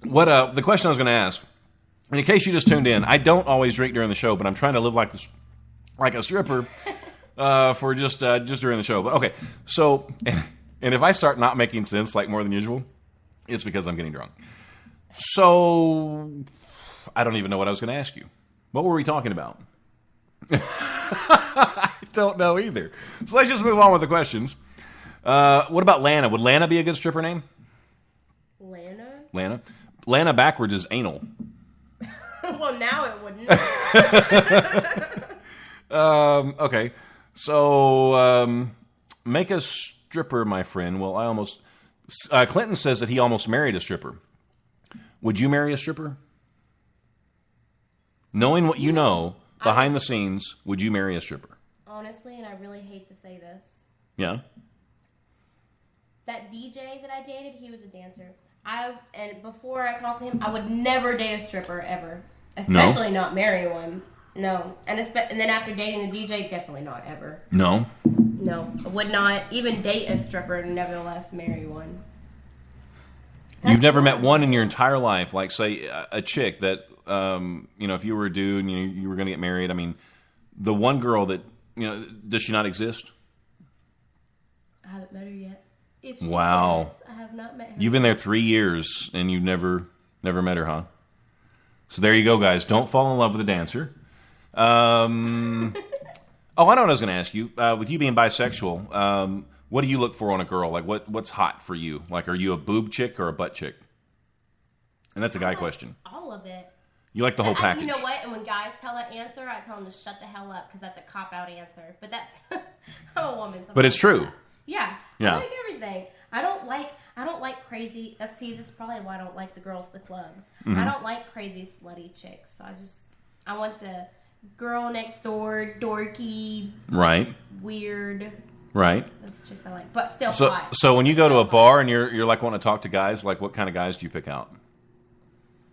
The question I was going to ask And in case you just tuned in, I don't always drink during the show, but I'm trying to live like a stripper for just during the show. But okay, so and if I start not making sense like more than usual, it's because I'm getting drunk. So I don't even know what I was going to ask you. What were we talking about? I don't know either. So let's just move on with the questions. What about Lana? Would Lana be a good stripper name? Lana? Lana backwards is anal. Well, now it wouldn't. Okay. So, make a stripper, my friend. Well, I almost... Clinton says that he almost married a stripper. Would you marry a stripper? Knowing what you know behind the scenes, would you marry a stripper? Honestly, and I really hate to say this. Yeah? That DJ that I dated, he was a dancer. And before I talked to him, I would never date a stripper ever. Especially not marry one. No. And then after dating the DJ, definitely not ever. No? No. I would not even date a stripper and nevertheless marry one. You've never met one in your entire life, like, say, a chick that, if you were a dude and you were going to get married, I mean, the one girl that, does she not exist? I haven't met her yet. Wow. Does, I have not met her. You've been there 3 years and you've never met her, huh? So there you go, guys. Don't fall in love with a dancer. I know what I was going to ask you. With you being bisexual, what do you look for on a girl? Like, what's hot for you? Like, are you a boob chick or a butt chick? And that's a guy question. All of it. You like the whole package. You know what? And when guys tell that answer, I tell them to shut the hell up because that's a cop-out answer. But that's... I'm a woman. So but it's true. Yeah. I like everything. I don't like crazy... See, this is probably why I don't like the girls at the club. Mm-hmm. I don't like crazy, slutty chicks. I want the girl next door, dorky... Right. Weird... Right. That's the chicks I like. But still hot. So when you go to a bar and you're like wanting to talk to guys, like what kind of guys do you pick out?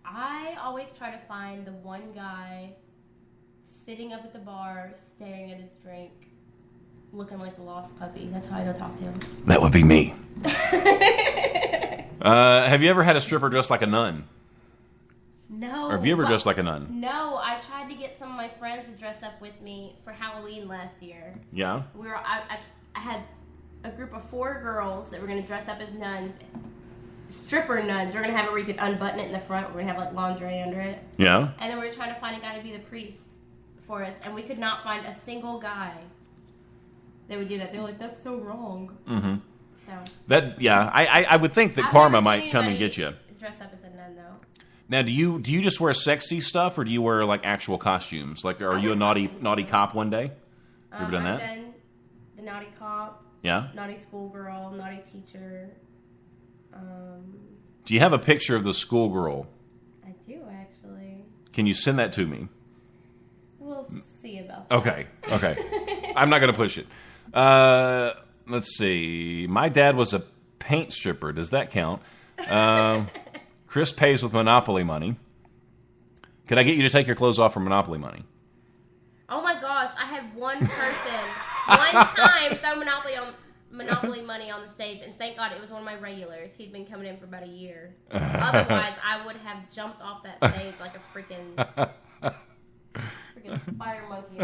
I always try to find the one guy sitting up at the bar, staring at his drink, looking like the lost puppy. That's how I go talk to him. That would be me. Have you ever had a stripper dressed like a nun? No. Or have you ever dressed like a nun? No, I tried to get some of my friends to dress up with me for Halloween last year. Yeah? I had a group of 4 girls that were going to dress up as nuns. Stripper nuns. We're going to have it where you could unbutton it in the front. We're going to have like lingerie under it. Yeah? And then we were trying to find a guy to be the priest for us. And we could not find a single guy that would do that. They were like, that's so wrong. Mm-hmm. So. I would think that karma might come and get you. Dress up as a nun, though. Now, do you just wear sexy stuff, or do you wear like actual costumes? Like, are you a naughty cop one day? You ever done that? I've done the naughty cop. Yeah. Naughty schoolgirl. Naughty teacher. Do you have a picture of the schoolgirl? I do, actually. Can you send that to me? We'll see about that. Okay. I'm not going to push it. Let's see. My dad was a paint stripper. Does that count? Chris pays with Monopoly money. Could I get you to take your clothes off for Monopoly money? Oh my gosh, I had one person one time throw Monopoly money on the stage, and thank God it was one of my regulars. He'd been coming in for about a year. Otherwise, I would have jumped off that stage like a freaking spider monkey.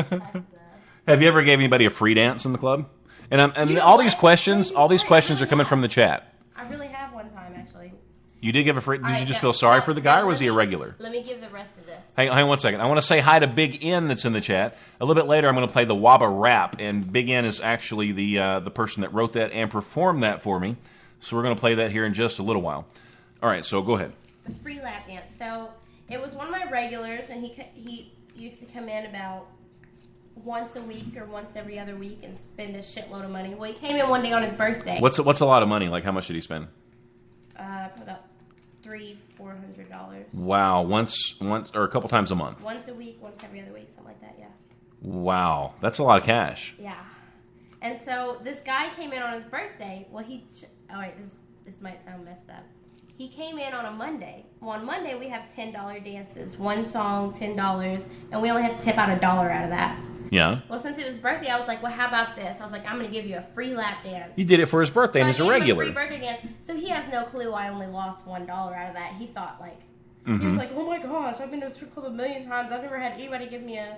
Have you ever gave anybody a free dance in the club? And all these questions are coming from the chat. I really have one time, actually. You did give a free... Did you just feel sorry for the guy, or was he a regular? Let me give the rest of this. Hang on 1 second. I want to say hi to Big N that's in the chat. A little bit later, I'm going to play the Waba rap, and Big N is actually the person that wrote that and performed that for me. So we're going to play that here in just a little while. All right, so go ahead. The free lap dance. So it was one of my regulars, and he used to come in about once a week or once every other week and spend a shitload of money. Well, he came in one day on his birthday. What's a lot of money? Like, how much did he spend? About $300-$400. Wow, once or a couple times a month. Once a week, once every other week, something like that. Yeah. Wow, that's a lot of cash. Yeah, and so this guy came in on his birthday. Well, this might sound messed up. He came in on a Monday. Well, on Monday we have $10 dances, one song, $10, and we only have to tip out $1 out of that. Yeah. Well, since it was his birthday, I was like, well, how about this? I was like, I'm going to give you a free lap dance. You did it for his birthday, and he's a regular. A free birthday dance. So he has no clue I only lost $1 out of that. He thought, like, He was like, oh my gosh, I've been to a strip club a million times. I've never had anybody give me a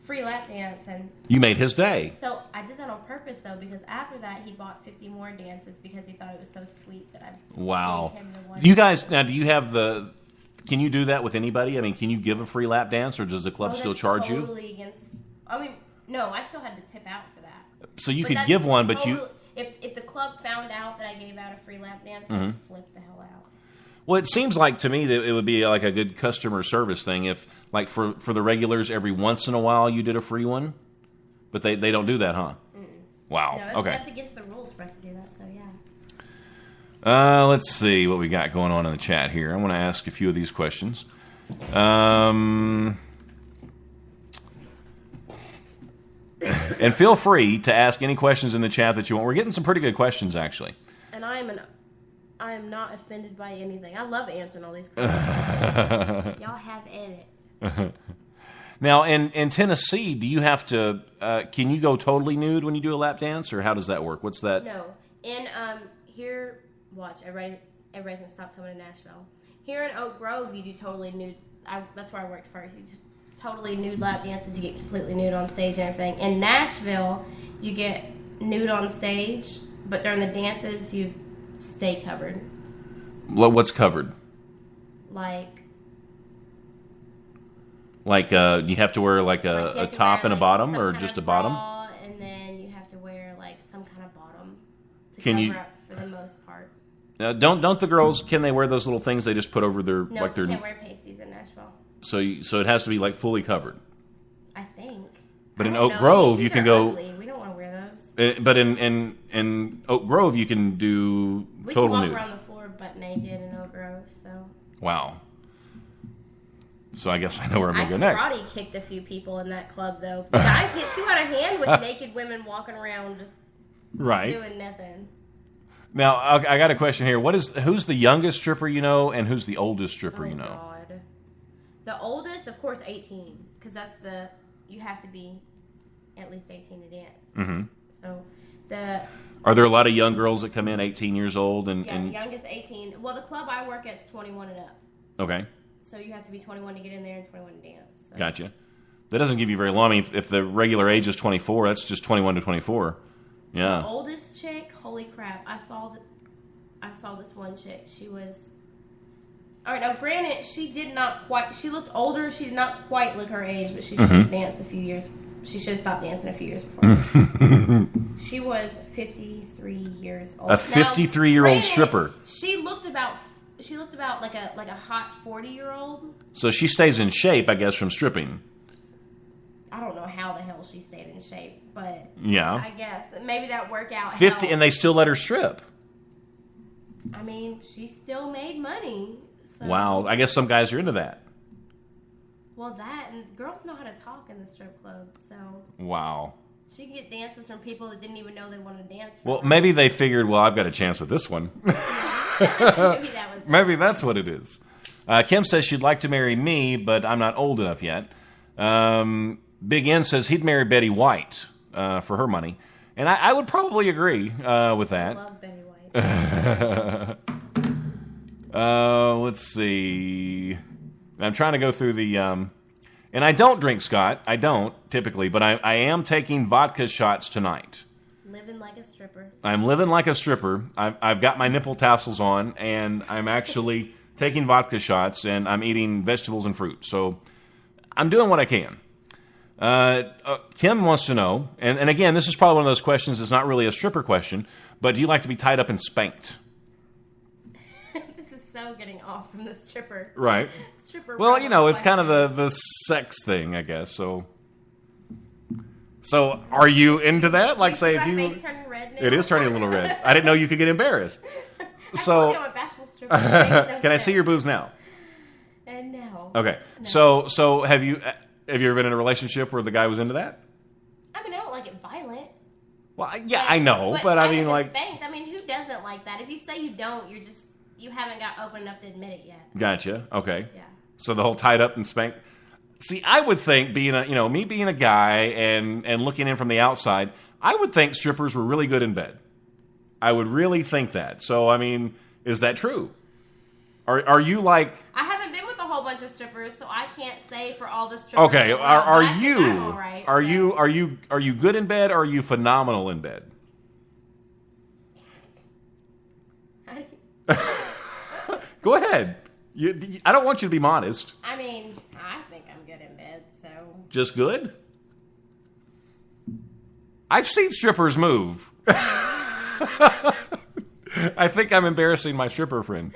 free lap dance. And You made his day. so I did that on purpose, though, because after that, he bought 50 more dances because he thought it was so sweet that I Wow. gave him the one. You guys, now, do you have the... Can you do that with anybody? I mean, can you give a free lap dance, or does the club still that's charge you? totally against... I mean, no, I still had to tip out for that. So you But could that's give one, but you... totally- If the club found out that I gave out a free lap dance, they'd flip the hell out. Well, it seems like to me that it would be like a good customer service thing if, like, for the regulars, every once in a while you did a free one. But they don't do that, huh? Wow. No, Okay. that's against the rules for us to do that, so yeah. Let's see what we got going on in the chat here. I want to ask a few of these questions. And feel free to ask any questions in the chat that you want. We're getting some pretty good questions, actually. And I am not offended by anything. I love answering all these questions. Y'all have at it. Now, in Tennessee, do you have to? Can you go totally nude when you do a lap dance, or how does that work? What's that? No. And here, watch, everybody's gonna stop coming to Nashville. Here in Oak Grove, you do totally nude. That's where I worked first. You do totally nude lap dances. You get completely nude on stage and everything. In Nashville, you get nude on stage, but during the dances, you stay covered. What's covered? Like you have to wear like you a have to top wear, and a like, bottom, some or kind just a of bottom? bra, and then you have to wear like some kind of bottom to Can cover you- up for the most part. Don't the girls? Can they wear those little things they just put over their No, like you their? can't wear pasties in Nashville. So it has to be like fully covered. I think. But I in don't Oak know. Grove, These you can are go. ugly. We don't want to wear those. But in Oak Grove, you can do We total can walk nude. around the floor butt naked in Oak Grove, so. Wow. So I guess I know where I'm I gonna go next. karate kicked a few people in that club, though. Guys get too out of hand with naked women walking around just Right. doing nothing. Now I got a question here. Who's the youngest stripper you know, and who's the oldest stripper you know? God. The oldest, of course, 18, because you have to be at least 18 to dance. Mm-hmm. So Are there a lot of young girls that come in 18 years old the youngest 18. Well, the club I work at is 21 and up. Okay, So you have to be 21 to get in there and 21 to dance. So. gotcha. That doesn't give you very long. I mean, if the regular age is 24, that's just 21 to 24. Yeah. The oldest chick, holy crap! I saw this one chick. She was. All right, now granted, she did not quite. She looked older. She did not quite look her age, but she should have danced a few years. She should have stopped dancing a few years before. She was 53 years old. A 53-year-old stripper. She looked about like a hot 40-year-old. So she stays in shape, I guess, from stripping. I don't know how the hell she stayed in shape, but Yeah. I guess maybe that workout 50, helped. and they still let her strip. I mean, she still made money. So. Wow. I guess some guys are into that. Well, that and girls know how to talk in the strip club, so Wow. she could get dances from people that didn't even know they wanted to dance. Well, her. maybe they figured, well, I've got a chance with this one. maybe that was. Maybe that's what it is. Kim says she'd like to marry me, but I'm not old enough yet. Big N says he'd marry Betty White for her money. And I would probably agree with that. I love Betty White. Let's see. I'm trying to go through the... and I don't drink, Scott. I don't, typically. But I am taking vodka shots tonight. Living like a stripper. I'm living like a stripper. I've got my nipple tassels on, and I'm actually taking vodka shots, and I'm eating vegetables and fruit. So I'm doing what I can. Kim wants to know, and again, this is probably one of those questions that's not really a stripper question, but do you like to be tied up and spanked? This is so getting off from the stripper. Right. Stripper. Well, you know, it's kind of question. the sex thing, I guess. So are you into that? Like, say, if My you... face turning red now? It is turning a little red. I didn't know you could get embarrassed. I So, told you I'm a bashful stripper. It makes no can I see sense. your boobs now? And no. Okay. No. So have you ever been in a relationship where the guy was into that? I mean, I don't like it violent. Well, yeah, I know, but I tied mean, up like, and spanked. I mean, who doesn't like that? If you say you don't, you haven't got open enough to admit it yet. gotcha. Okay. Yeah. So the whole tied up and spanked. See, I would think me being a guy and looking in from the outside, I would think strippers were really good in bed. I would really think that. So, I mean, is that true? Are you like... I haven't been with a whole bunch of strippers, so I can't say for all the strippers. Okay, in the world, are but I think you I'm all right, so. are you good in bed or are you phenomenal in bed? Go ahead. I don't want you to be modest. I mean, I think I'm good in bed, so. Just good? I've seen strippers move. I think I'm embarrassing my stripper friend.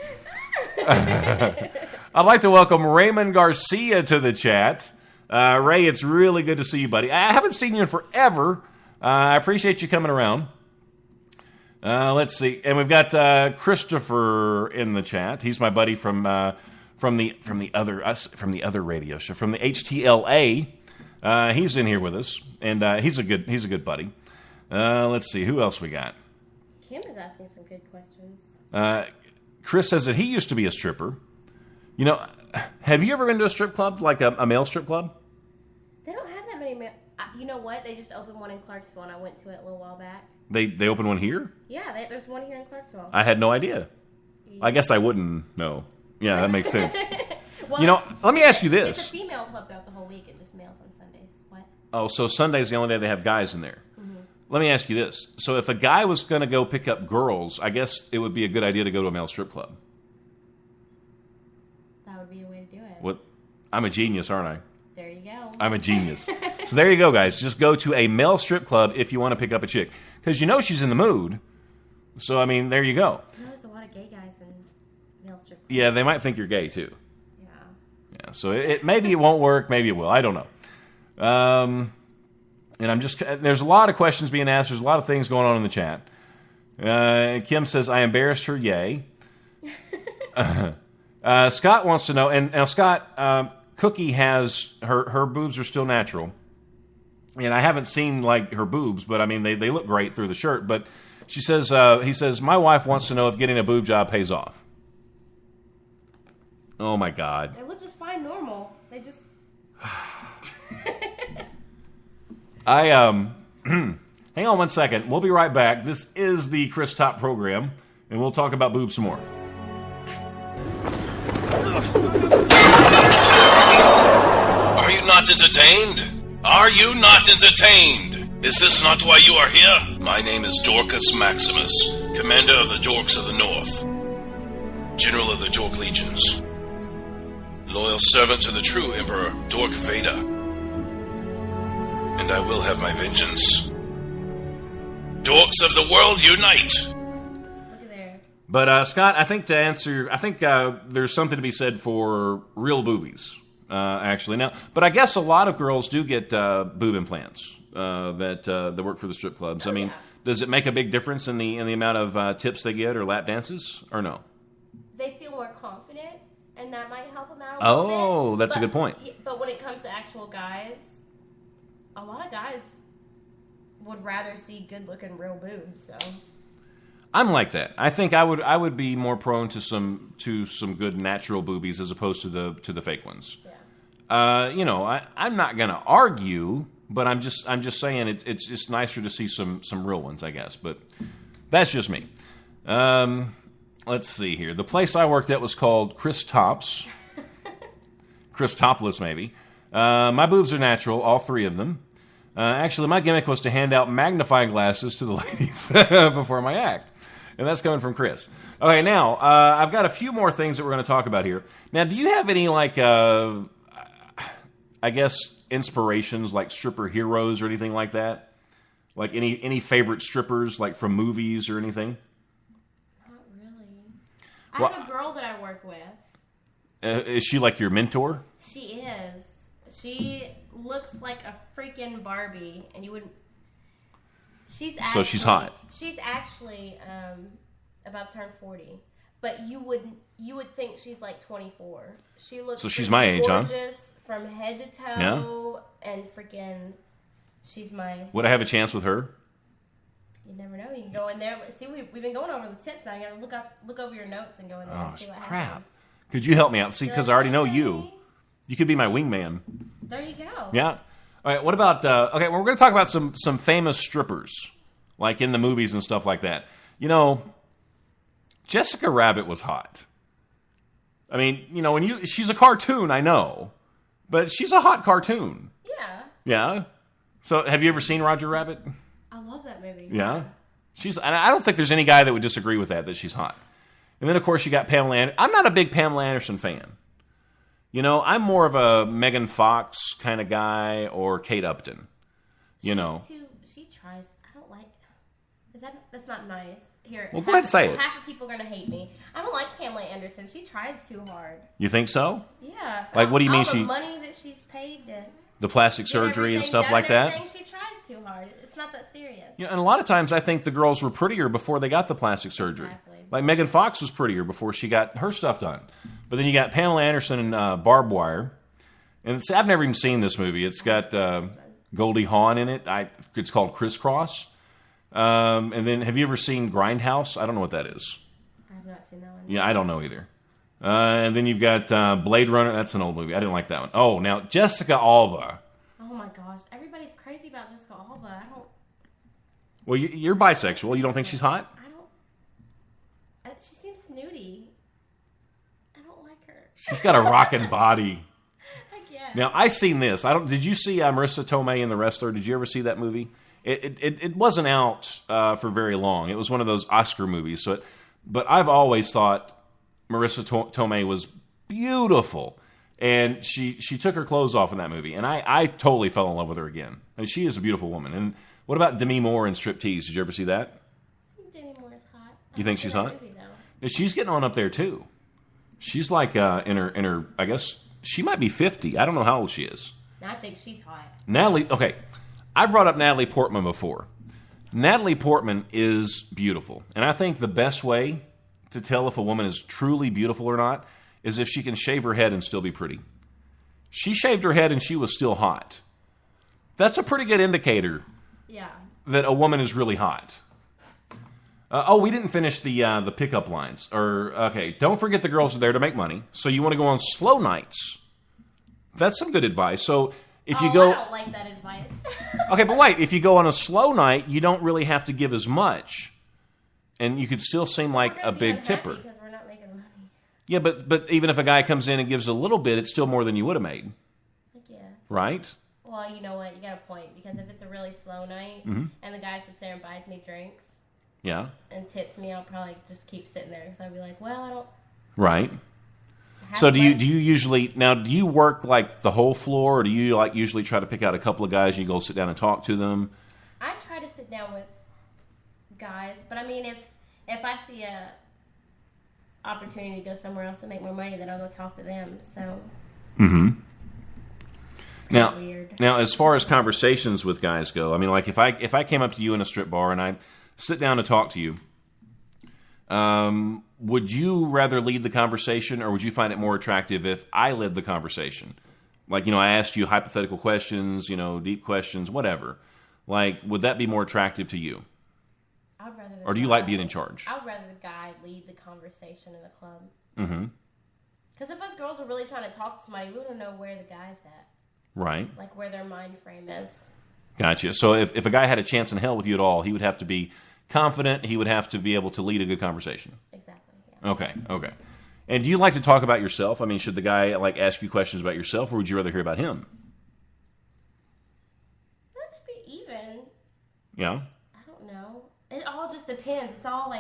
I'd like to welcome Raymond Garcia to the chat. Ray, it's really good to see you, buddy. I haven't seen you in forever. I appreciate you coming around. Let's see, and we've got Christopher in the chat. He's my buddy from the other radio show, from the HTLA. He's in here with us, and he's a good buddy. Let's see, who else we got? Kim is asking some good questions. Chris says that he used to be a stripper. You know, have you ever been to a strip club, like a male strip club? They don't have that many. You know what? They just opened one in Clarksville, and I went to it a little while back. They opened one here? Yeah, there's one here in Clarksville. I had no idea. Yeah. I guess I wouldn't know. Yeah, that makes sense. Well, you know, let me ask you this. It's a female club throughout the whole week. It just males on Sundays. What? Oh, so Sunday's the only day they have guys in there. Mm-hmm. Let me ask you this. So if a guy was going to go pick up girls, I guess it would be a good idea to go to a male strip club. That would be a way to do it. What? I'm a genius, aren't I? There you go. I'm a genius. So there you go, guys. Just go to a male strip club if you want to pick up a chick. Because you know she's in the mood. So, I mean, there you go. You know, there's a lot of gay guys in male strip clubs. Yeah, they might think you're gay, too. Yeah. Yeah, so maybe it won't work. Maybe it will. I don't know. And there's a lot of questions being asked. There's a lot of things going on in the chat. Kim says, I embarrassed her, yay. Scott wants to know, and now Scott, Cookie has, her boobs are still natural. And I haven't seen, like, her boobs, but, I mean, they look great through the shirt. But she says, he says, my wife wants to know if getting a boob job pays off. Oh, my God. They look just fine normal. They just... hang on one second. We'll be right back. This is the Chris Top program, and we'll talk about boobs some more. Are you not entertained? Are you not entertained? Is this not why you are here? My name is Dorcas Maximus, Commander of the Dorks of the North, General of the Dork Legions, loyal servant to the true Emperor Dork Vader, and I will have my vengeance. Dorks of the world, unite! Look at there. But, Scott, I think there's something to be said for real boobies. Actually, now, but I guess a lot of girls do get boob implants that work for the strip clubs. I mean, does it make a big difference in the amount of tips they get or lap dances, or no? They feel more confident, and that might help them out a little bit. Oh, that's a good point. But when it comes to actual guys, a lot of guys would rather see good-looking real boobs. So I'm like that. I think I would be more prone to some good natural boobies as opposed to the fake ones. yeah. I'm not going to argue, but I'm just saying it's just nicer to see some real ones, I guess. But that's just me. Let's see here. The place I worked at was called Chris Tops. Chris Topless, maybe. My boobs are natural, all three of them. Actually, my gimmick was to hand out magnifying glasses to the ladies before my act. And that's coming from Chris. Okay, now, I've got a few more things that we're going to talk about here. Now, do you have any, like, I guess, inspirations, like stripper heroes or anything like that? Like, any favorite strippers, like, from movies or anything? Not really. I have a girl that I work with. Is she, like, your mentor? She is. She looks like a freaking Barbie, and you wouldn't... She's hot. She's actually about to turn 40, but you would think she's like 24. She looks so she's my age, huh? Gorgeous from head to toe, and freaking, she's my. Would I have a chance with her? You never know. You can go in there. See, we've been going over the tips now. You got to look over your notes and go in there and see what happens. Could you help me out? See, because I already know you. You could be my wingman. There you go. Yeah. All right, what about, we're going to talk about some famous strippers, like in the movies and stuff like that. You know, Jessica Rabbit was hot. I mean, she's a cartoon, I know, but she's a hot cartoon. Yeah. Yeah. So, have you ever seen Roger Rabbit? I love that movie. Yeah. And I don't think there's any guy that would disagree with that she's hot. And then, of course, you got Pamela Anderson. I'm not a big Pamela Anderson fan. I'm more of a Megan Fox kind of guy or Kate Upton. She tries. I don't like. That's not nice. Here. Well, go ahead and say it. Half of people are gonna hate me. I don't like Pamela Anderson. She tries too hard. You think so? Yeah. Like, what do you mean the money that she's paid to. The plastic surgery and stuff like that? She tries too hard. It's not that serious. And a lot of times I think the girls were prettier before they got the plastic surgery. Exactly. Like Megan Fox was prettier before she got her stuff done. But then you got Pamela Anderson and Barbed Wire. And I've never even seen this movie. It's got Goldie Hawn in it. It's called Crisscross. And then have you ever seen Grindhouse? I don't know what that is. I have not seen that one. Yeah, I don't know either. And then you've got Blade Runner. That's an old movie. I didn't like that one. Oh, now Jessica Alba. Oh my gosh. Everybody's crazy about Jessica Alba. I don't. Well, you're bisexual. You don't think she's hot? I don't. She seems snooty. I don't like her. She's got a rockin' body. I guess. Now, I seen this. Did you see Marissa Tomei in The Wrestler? Did you ever see that movie? It wasn't out for very long. It was one of those Oscar movies. But I've always thought Marissa Tomei was beautiful. And she took her clothes off in that movie. And I totally fell in love with her again. I mean, she is a beautiful woman. And what about Demi Moore in Striptease? Did you ever see that? Demi Moore is hot. You think she's hot? Movie, She's getting on up there, too. She's like in her, I guess, she might be 50. I don't know how old she is. I think she's hot. Okay. I've brought up Natalie Portman before. Natalie Portman is beautiful. And I think the best way to tell if a woman is truly beautiful or not is if she can shave her head and still be pretty. She shaved her head and she was still hot. That's a pretty good indicator that a woman is really hot. We didn't finish the pickup lines. Don't forget the girls are there to make money. So you want to go on slow nights. That's some good advice. So if you go... I don't like that advice. Okay, but wait. If you go on a slow night, you don't really have to give as much. And you could still seem like a big tipper. Because we're not making money. Yeah, but even if a guy comes in and gives a little bit, it's still more than you would have made. Yeah. Right? Well, you know what? You got a point. Because if it's a really slow night and the guy sits there and buys me drinks and tips me, I'll probably just keep sitting there. Because I'll be like, well, I don't... Right. So do you usually... Now, do you work like the whole floor, or do you like usually try to pick out a couple of guys and you go sit down and talk to them? I try to sit down with guys. But I mean, if I see a opportunity to go somewhere else to make more money, then I'll go talk to them. So... Mm-hmm. Now, as far as conversations with guys go, I mean, like if I came up to you in a strip bar and I sit down to talk to you, would you rather lead the conversation, or would you find it more attractive if I led the conversation? Like, I asked you hypothetical questions, deep questions, whatever. Like, would that be more attractive to you? I would rather. Or do you like being in charge? I would rather the guy lead the conversation in the club. Mm-hmm. Because if us girls are really trying to talk to somebody, we want to know where the guy's at. Right. Like where their mind frame is. Gotcha. So if a guy had a chance in hell with you at all, he would have to be confident. He would have to be able to lead a good conversation. Exactly. Yeah. Okay. And do you like to talk about yourself? I mean, should the guy ask you questions about yourself, or would you rather hear about him? That should be even. Yeah. I don't know. It all just depends. It's all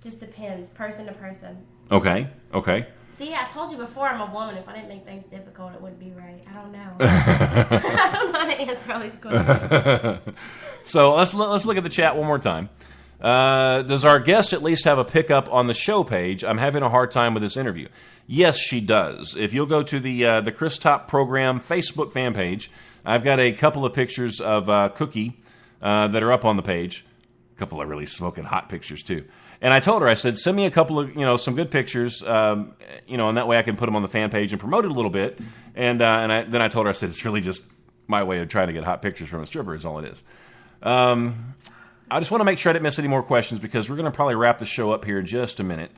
just depends, person to person. Okay. See, I told you before I'm a woman. If I didn't make things difficult, it wouldn't be right. I don't know. I don't know how to answer all these questions. So let's look at the chat one more time. Does our guest at least have a pickup on the show page? I'm having a hard time with this interview. Yes, she does. If you'll go to the Chris Top Program Facebook fan page, I've got a couple of pictures of Cookie that are up on the page. A couple of really smoking hot pictures, too. And I told her, I said, send me a couple of, some good pictures, and that way I can put them on the fan page and promote it a little bit. And then I told her, I said, it's really just my way of trying to get hot pictures from a stripper is all it is. I just want to make sure I didn't miss any more questions, because we're going to probably wrap the show up here in just a minute.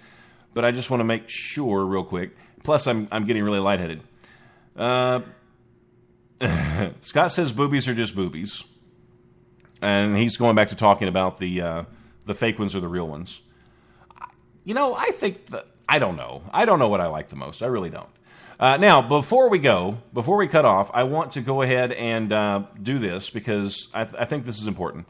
But I just want to make sure real quick. Plus, I'm getting really lightheaded. Scott says boobies are just boobies. And he's going back to talking about the fake ones or the real ones. I think that I don't know. I don't know what I like the most. I really don't. Now, before we cut off, I want to go ahead and do this because I think this is important.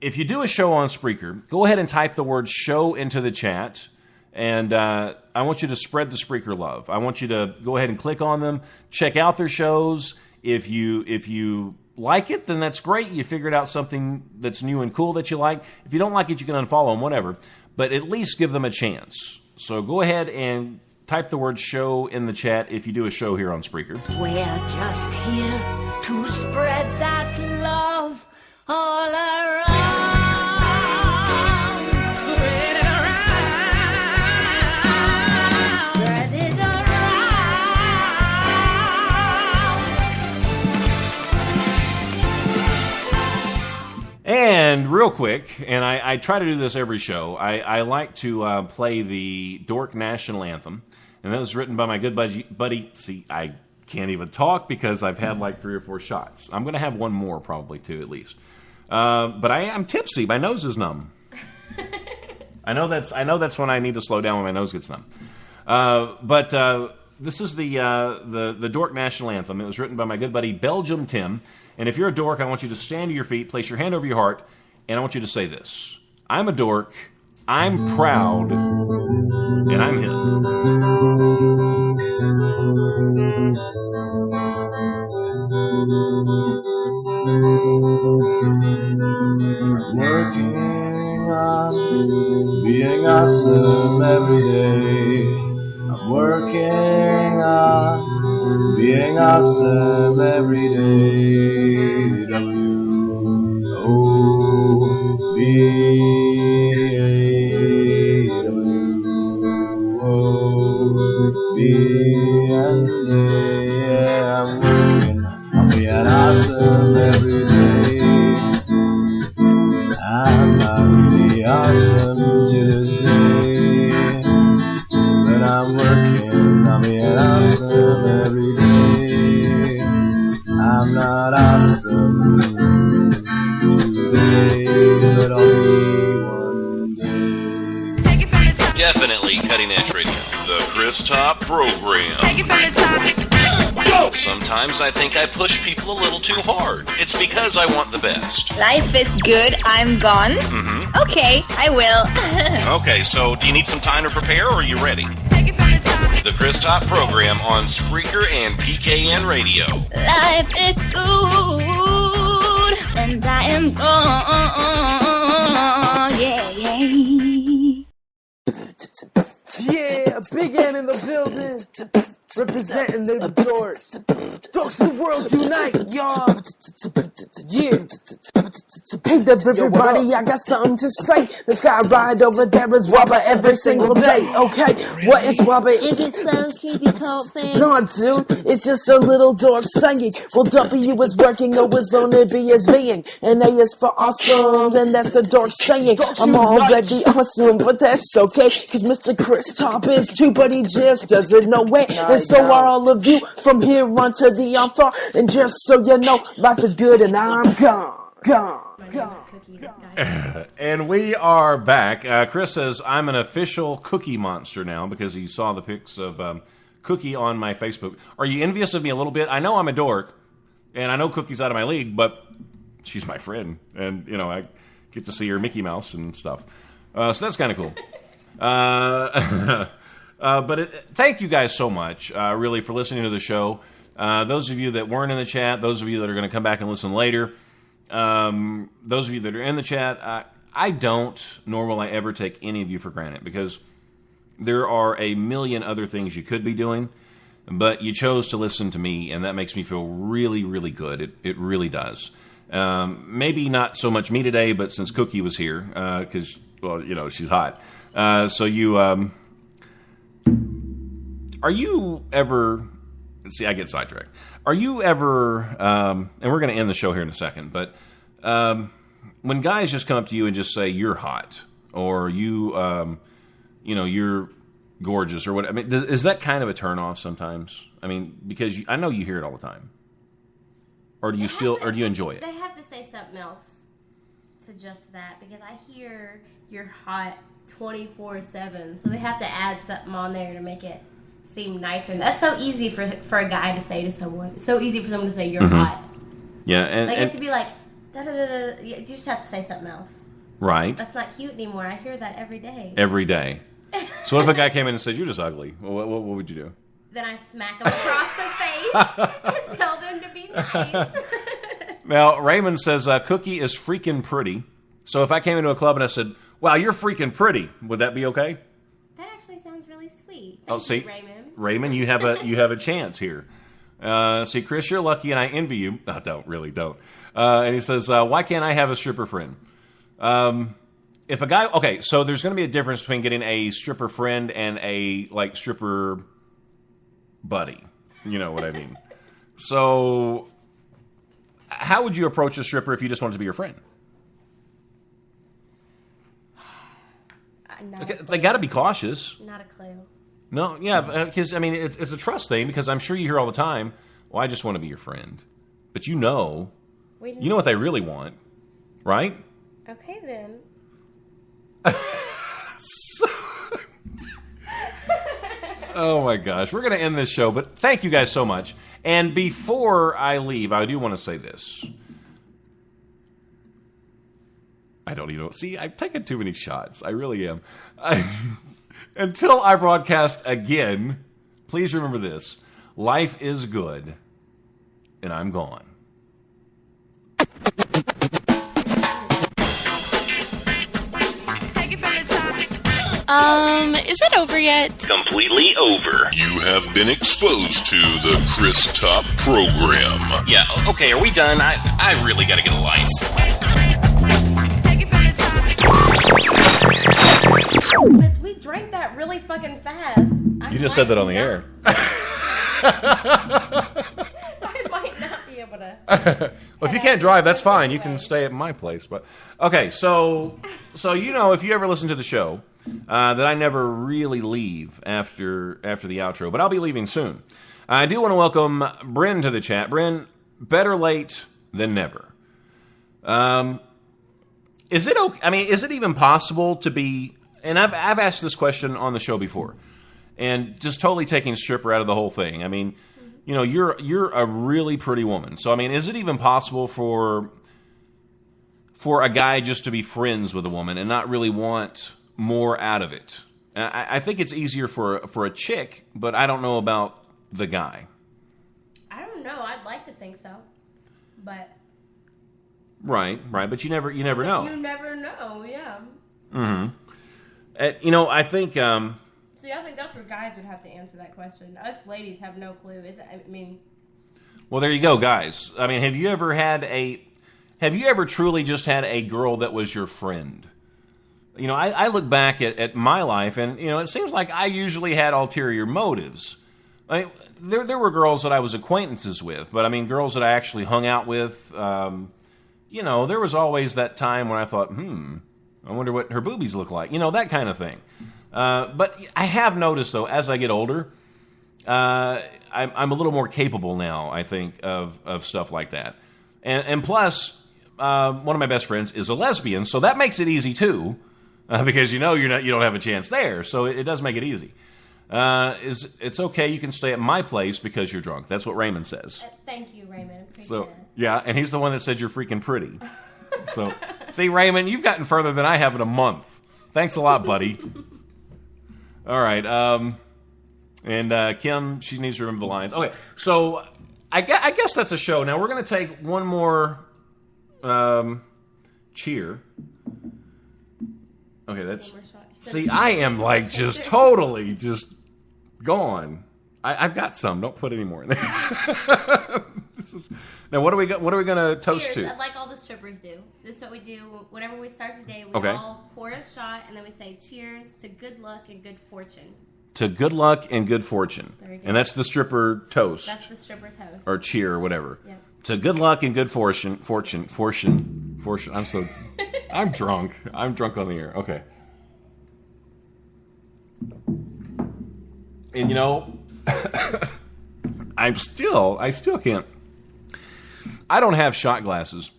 If you do a show on Spreaker, go ahead and type the word show into the chat, and I want you to spread the Spreaker love. I want you to go ahead and click on them, check out their shows. If you like it, then that's great. You figured out something that's new and cool that you like. If you don't like it, you can unfollow them, whatever. But at least give them a chance. So go ahead and type the word show in the chat if you do a show here on Spreaker. We're just here to spread that love all around. Spread it around. Spread it around. And real quick, and I try to do this every show, I like to play the Dork National Anthem. And that was written by my good buddy. See, I can't even talk because I've had like 3 or 4 shots. I'm going to have one more probably, too, at least. But I'm tipsy. My nose is numb. I know that's when I need to slow down when my nose gets numb. But this is the Dork National Anthem. It was written by my good buddy Belgium Tim. And if you're a dork, I want you to stand to your feet, place your hand over your heart, and I want you to say this. I'm a dork. I'm proud. And I'm hip. Working on being awesome every day. I'm working on being awesome every day. W-O-B-A-W-O-B and yeah, I'm working on being awesome every day. I'm not really awesome to this day, but I'm working on being awesome every day. I'm not awesome today, but I'll be one day. Definitely cutting edge radio. The Chris Top Program. Sometimes I think I push people a little too hard. It's because I want the best. Life is good, I'm gone. Mm-hmm. Okay, I will. Okay, so do you need some time to prepare, or are you ready? The Chris Top Program on Spreaker and PKN Radio. Life is good, and I am gone. Yeah, yeah. Yeah, Big N in the building, representing the dorks. Dorks of the world unite, y'all. Yeah. Hey there, everybody, I got something to say. This guy right over there is Wubba every single day. Okay, what is Wubba? It gets so creepy cold thing. No, dude, it's just a little dork singing. Well, W is working, O is on it, B is being, and A is for awesome, and that's the dork saying. I'm already awesome, but that's okay, cause Mr. Chris Top is too, but he just doesn't know it. And so are all of you from here on to the far. And just so you know, life is good and I'm gone. And we are back. Chris says, I'm an official Cookie monster now because he saw the pics of Cookie on my Facebook. Are you envious of me a little bit? I know I'm a dork, and I know Cookie's out of my league, but she's my friend. And, you know, I get to see her Mickey Mouse and stuff. So that's kind of cool. Thank you guys so much, really, for listening to the show. Those of you that weren't in the chat, those of you that are going to come back and listen later, those of you that are in the chat, I don't, nor will I ever take any of you for granted, because there are a million other things you could be doing, but you chose to listen to me, and that makes me feel really, really good. It really does. Maybe not so much me today, but since Cookie was here, because, well, you know, she's hot. So you, are you ever... See, I get sidetracked. Are you ever, and we're going to end the show here in a second, but when guys just come up to you and just say, you're hot, or you know, you're gorgeous, or what, I mean, is that kind of a turnoff sometimes? I mean, because I know you hear it all the time. Or do you or do you enjoy it? They have to say something else to to just that because I hear you're hot 24/7, so they have to add something on there to make it seem nicer. And that's so easy for a guy to say to someone. It's so easy for someone to say you're hot. Yeah, and like you have to be like, da da da da. You just have to say something else. Right. That's not cute anymore. I hear that every day. Every day. So what if a guy came in and said, "You're just ugly"? What would you do? Then I smack him across the face and tell them to be nice. Now, Raymond says, Cookie is freaking pretty. So if I came into a club and I said, "Wow, you're freaking pretty," would that be okay? That actually sounds really sweet. Thank you, Raymond. Raymond, you have a chance here. See, Chris, you're lucky and I envy you. Oh, don't. And he says, why can't I have a stripper friend? If a guy, okay, so there's going to be a difference between getting a stripper friend and a, like, stripper buddy. You know what I mean? So, how would you approach a stripper if you just wanted to be your friend? Okay, they got to be cautious. Not a clue. No, yeah, because, I mean, it's a trust thing, because I'm sure you hear all the time, well, I just want to be your friend. But you know what they really want, right? Okay, then. Oh, my gosh. We're going to end this show, but thank you guys so much. And before I leave, I do want to say this. I don't even know. See, I've taken too many shots. I really am. Until I broadcast again, please remember this. Life is good, and I'm gone. Is it over yet? Completely over. You have been exposed to the Chris Top program. Yeah, okay, are we done? I really gotta get a life. We drank that really fucking fast. You just said that on the air. I might not be able to. Well, if you can't drive, that's fine. You can stay at my place. But okay, so you know, if you ever listen to the show, that I never really leave after the outro, but I'll be leaving soon. I do want to welcome Bryn to the chat. Bryn, better late than never. Is it okay? I mean, is it even possible to be? And I've asked this question on the show before, and just totally taking stripper out of the whole thing. I mean, you know, you're a really pretty woman, so I mean, is it even possible for a guy just to be friends with a woman and not really want more out of it? I think it's easier for a chick, but I don't know about the guy. I don't know. I'd like to think so, but right. But you never know. You never know. Yeah. Mm-hmm. You know, I think. See, I think that's where guys would have to answer that question. Us ladies have no clue. Well, there you go, guys. I mean, have you ever truly just had a girl that was your friend? You know, I look back at my life, and, you know, it seems like I usually had ulterior motives. I mean, there were girls that I was acquaintances with, but, I mean, girls that I actually hung out with, you know, there was always that time when I thought, I wonder what her boobies look like. You know, that kind of thing. But I have noticed, though, as I get older, I'm a little more capable now, I think, of stuff like that. And plus, one of my best friends is a lesbian, so that makes it easy, too. Because you know you don't have a chance there, so it does make it easy. It's okay, you can stay at my place because you're drunk. That's what Raymond says. Thank you, Raymond. Appreciate it. Yeah, and he's the one that said you're freaking pretty. So, see, Raymond, you've gotten further than I have in a month. Thanks a lot, buddy. All right, and Kim, she needs to remember the lines. Okay, so I guess that's a show. Now we're going to take one more cheer. Okay, that's... See, I am like just totally just gone. I've got some. Don't put any more in there. Now, what are we going to toast Cheers, to? like all the strippers do. This is what we do. Whenever we start the day, we all pour a shot, and then we say cheers to good luck and good fortune. To good luck and good fortune. Very good. And that's the stripper toast. That's the stripper toast. Or cheer or whatever. Yeah. To good luck and good fortune. I'm drunk. I'm drunk on the air. Okay. And you know, I still can't. I don't have shot glasses.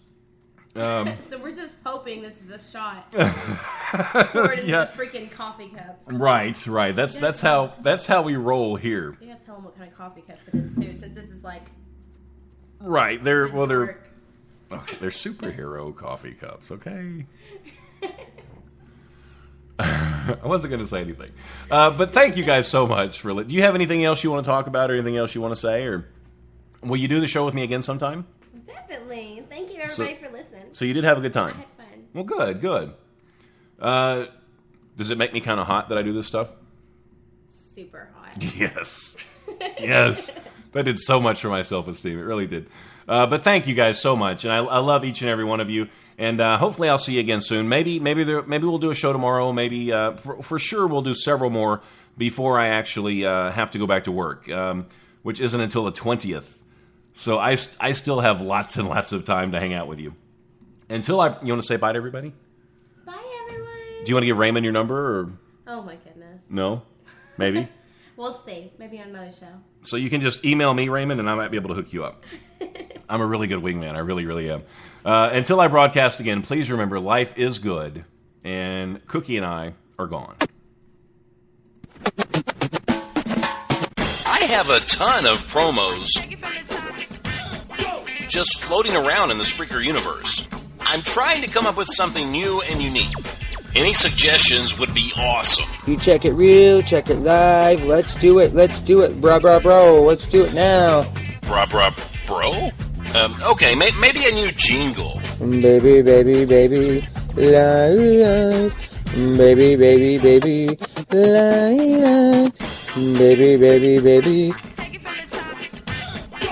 So we're We're just hoping this is a shot. Poured into the freaking coffee cups. Right. That's how we roll here. You gotta tell them what kind of coffee cups it is too, since this is like. Right. They're superhero coffee cups. Okay. I wasn't going to say anything, but thank you guys so much for. Do you have anything else you want to talk about, or anything else you want to say, or will you do the show with me again sometime? Definitely. Thank you, everybody, for listening. So you did have a good time. I had fun. Well, good. Does it make me kind of hot that I do this stuff? Super hot. Yes. That did so much for my self-esteem. It really did. But thank you guys so much, and I love each and every one of you. And hopefully I'll see you again soon. Maybe we'll do a show tomorrow. Maybe for sure we'll do several more before I actually have to go back to work, which isn't until the 20th. So I still have lots and lots of time to hang out with you. You want to say bye to everybody? Bye, everyone. Do you want to give Raymond your number? Or? Oh my goodness. No? Maybe? We'll see. Maybe on another show. So you can just email me, Raymond, and I might be able to hook you up. I'm a really good wingman. I really, really am. Until I broadcast again, please remember, life is good, and Cookie and I are gone. I have a ton of promos just floating around in the Spreaker universe. I'm trying to come up with something new and unique. Any suggestions would be awesome. You check it real, check it live. Let's do it, bro, let's do it now. Bro? Okay, maybe a new jingle. Baby, live. Baby, baby, live. Baby,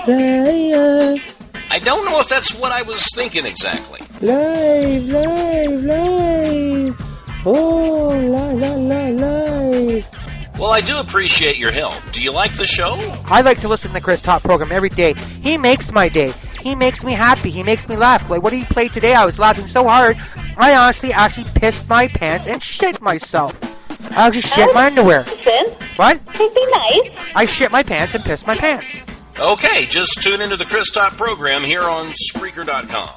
live. I don't know if that's what I was thinking exactly. Live. Oh, live. Well, I do appreciate your help. Do you like the show? I like to listen to the Chris Top program every day. He makes my day. He makes me happy. He makes me laugh. Like, what did he play today? I was laughing so hard, I honestly actually pissed my pants and shit myself. I actually shit my underwear. What? Be nice. I shit my pants and pissed my pants. Okay, just tune into the Chris Top program here on Spreaker.com.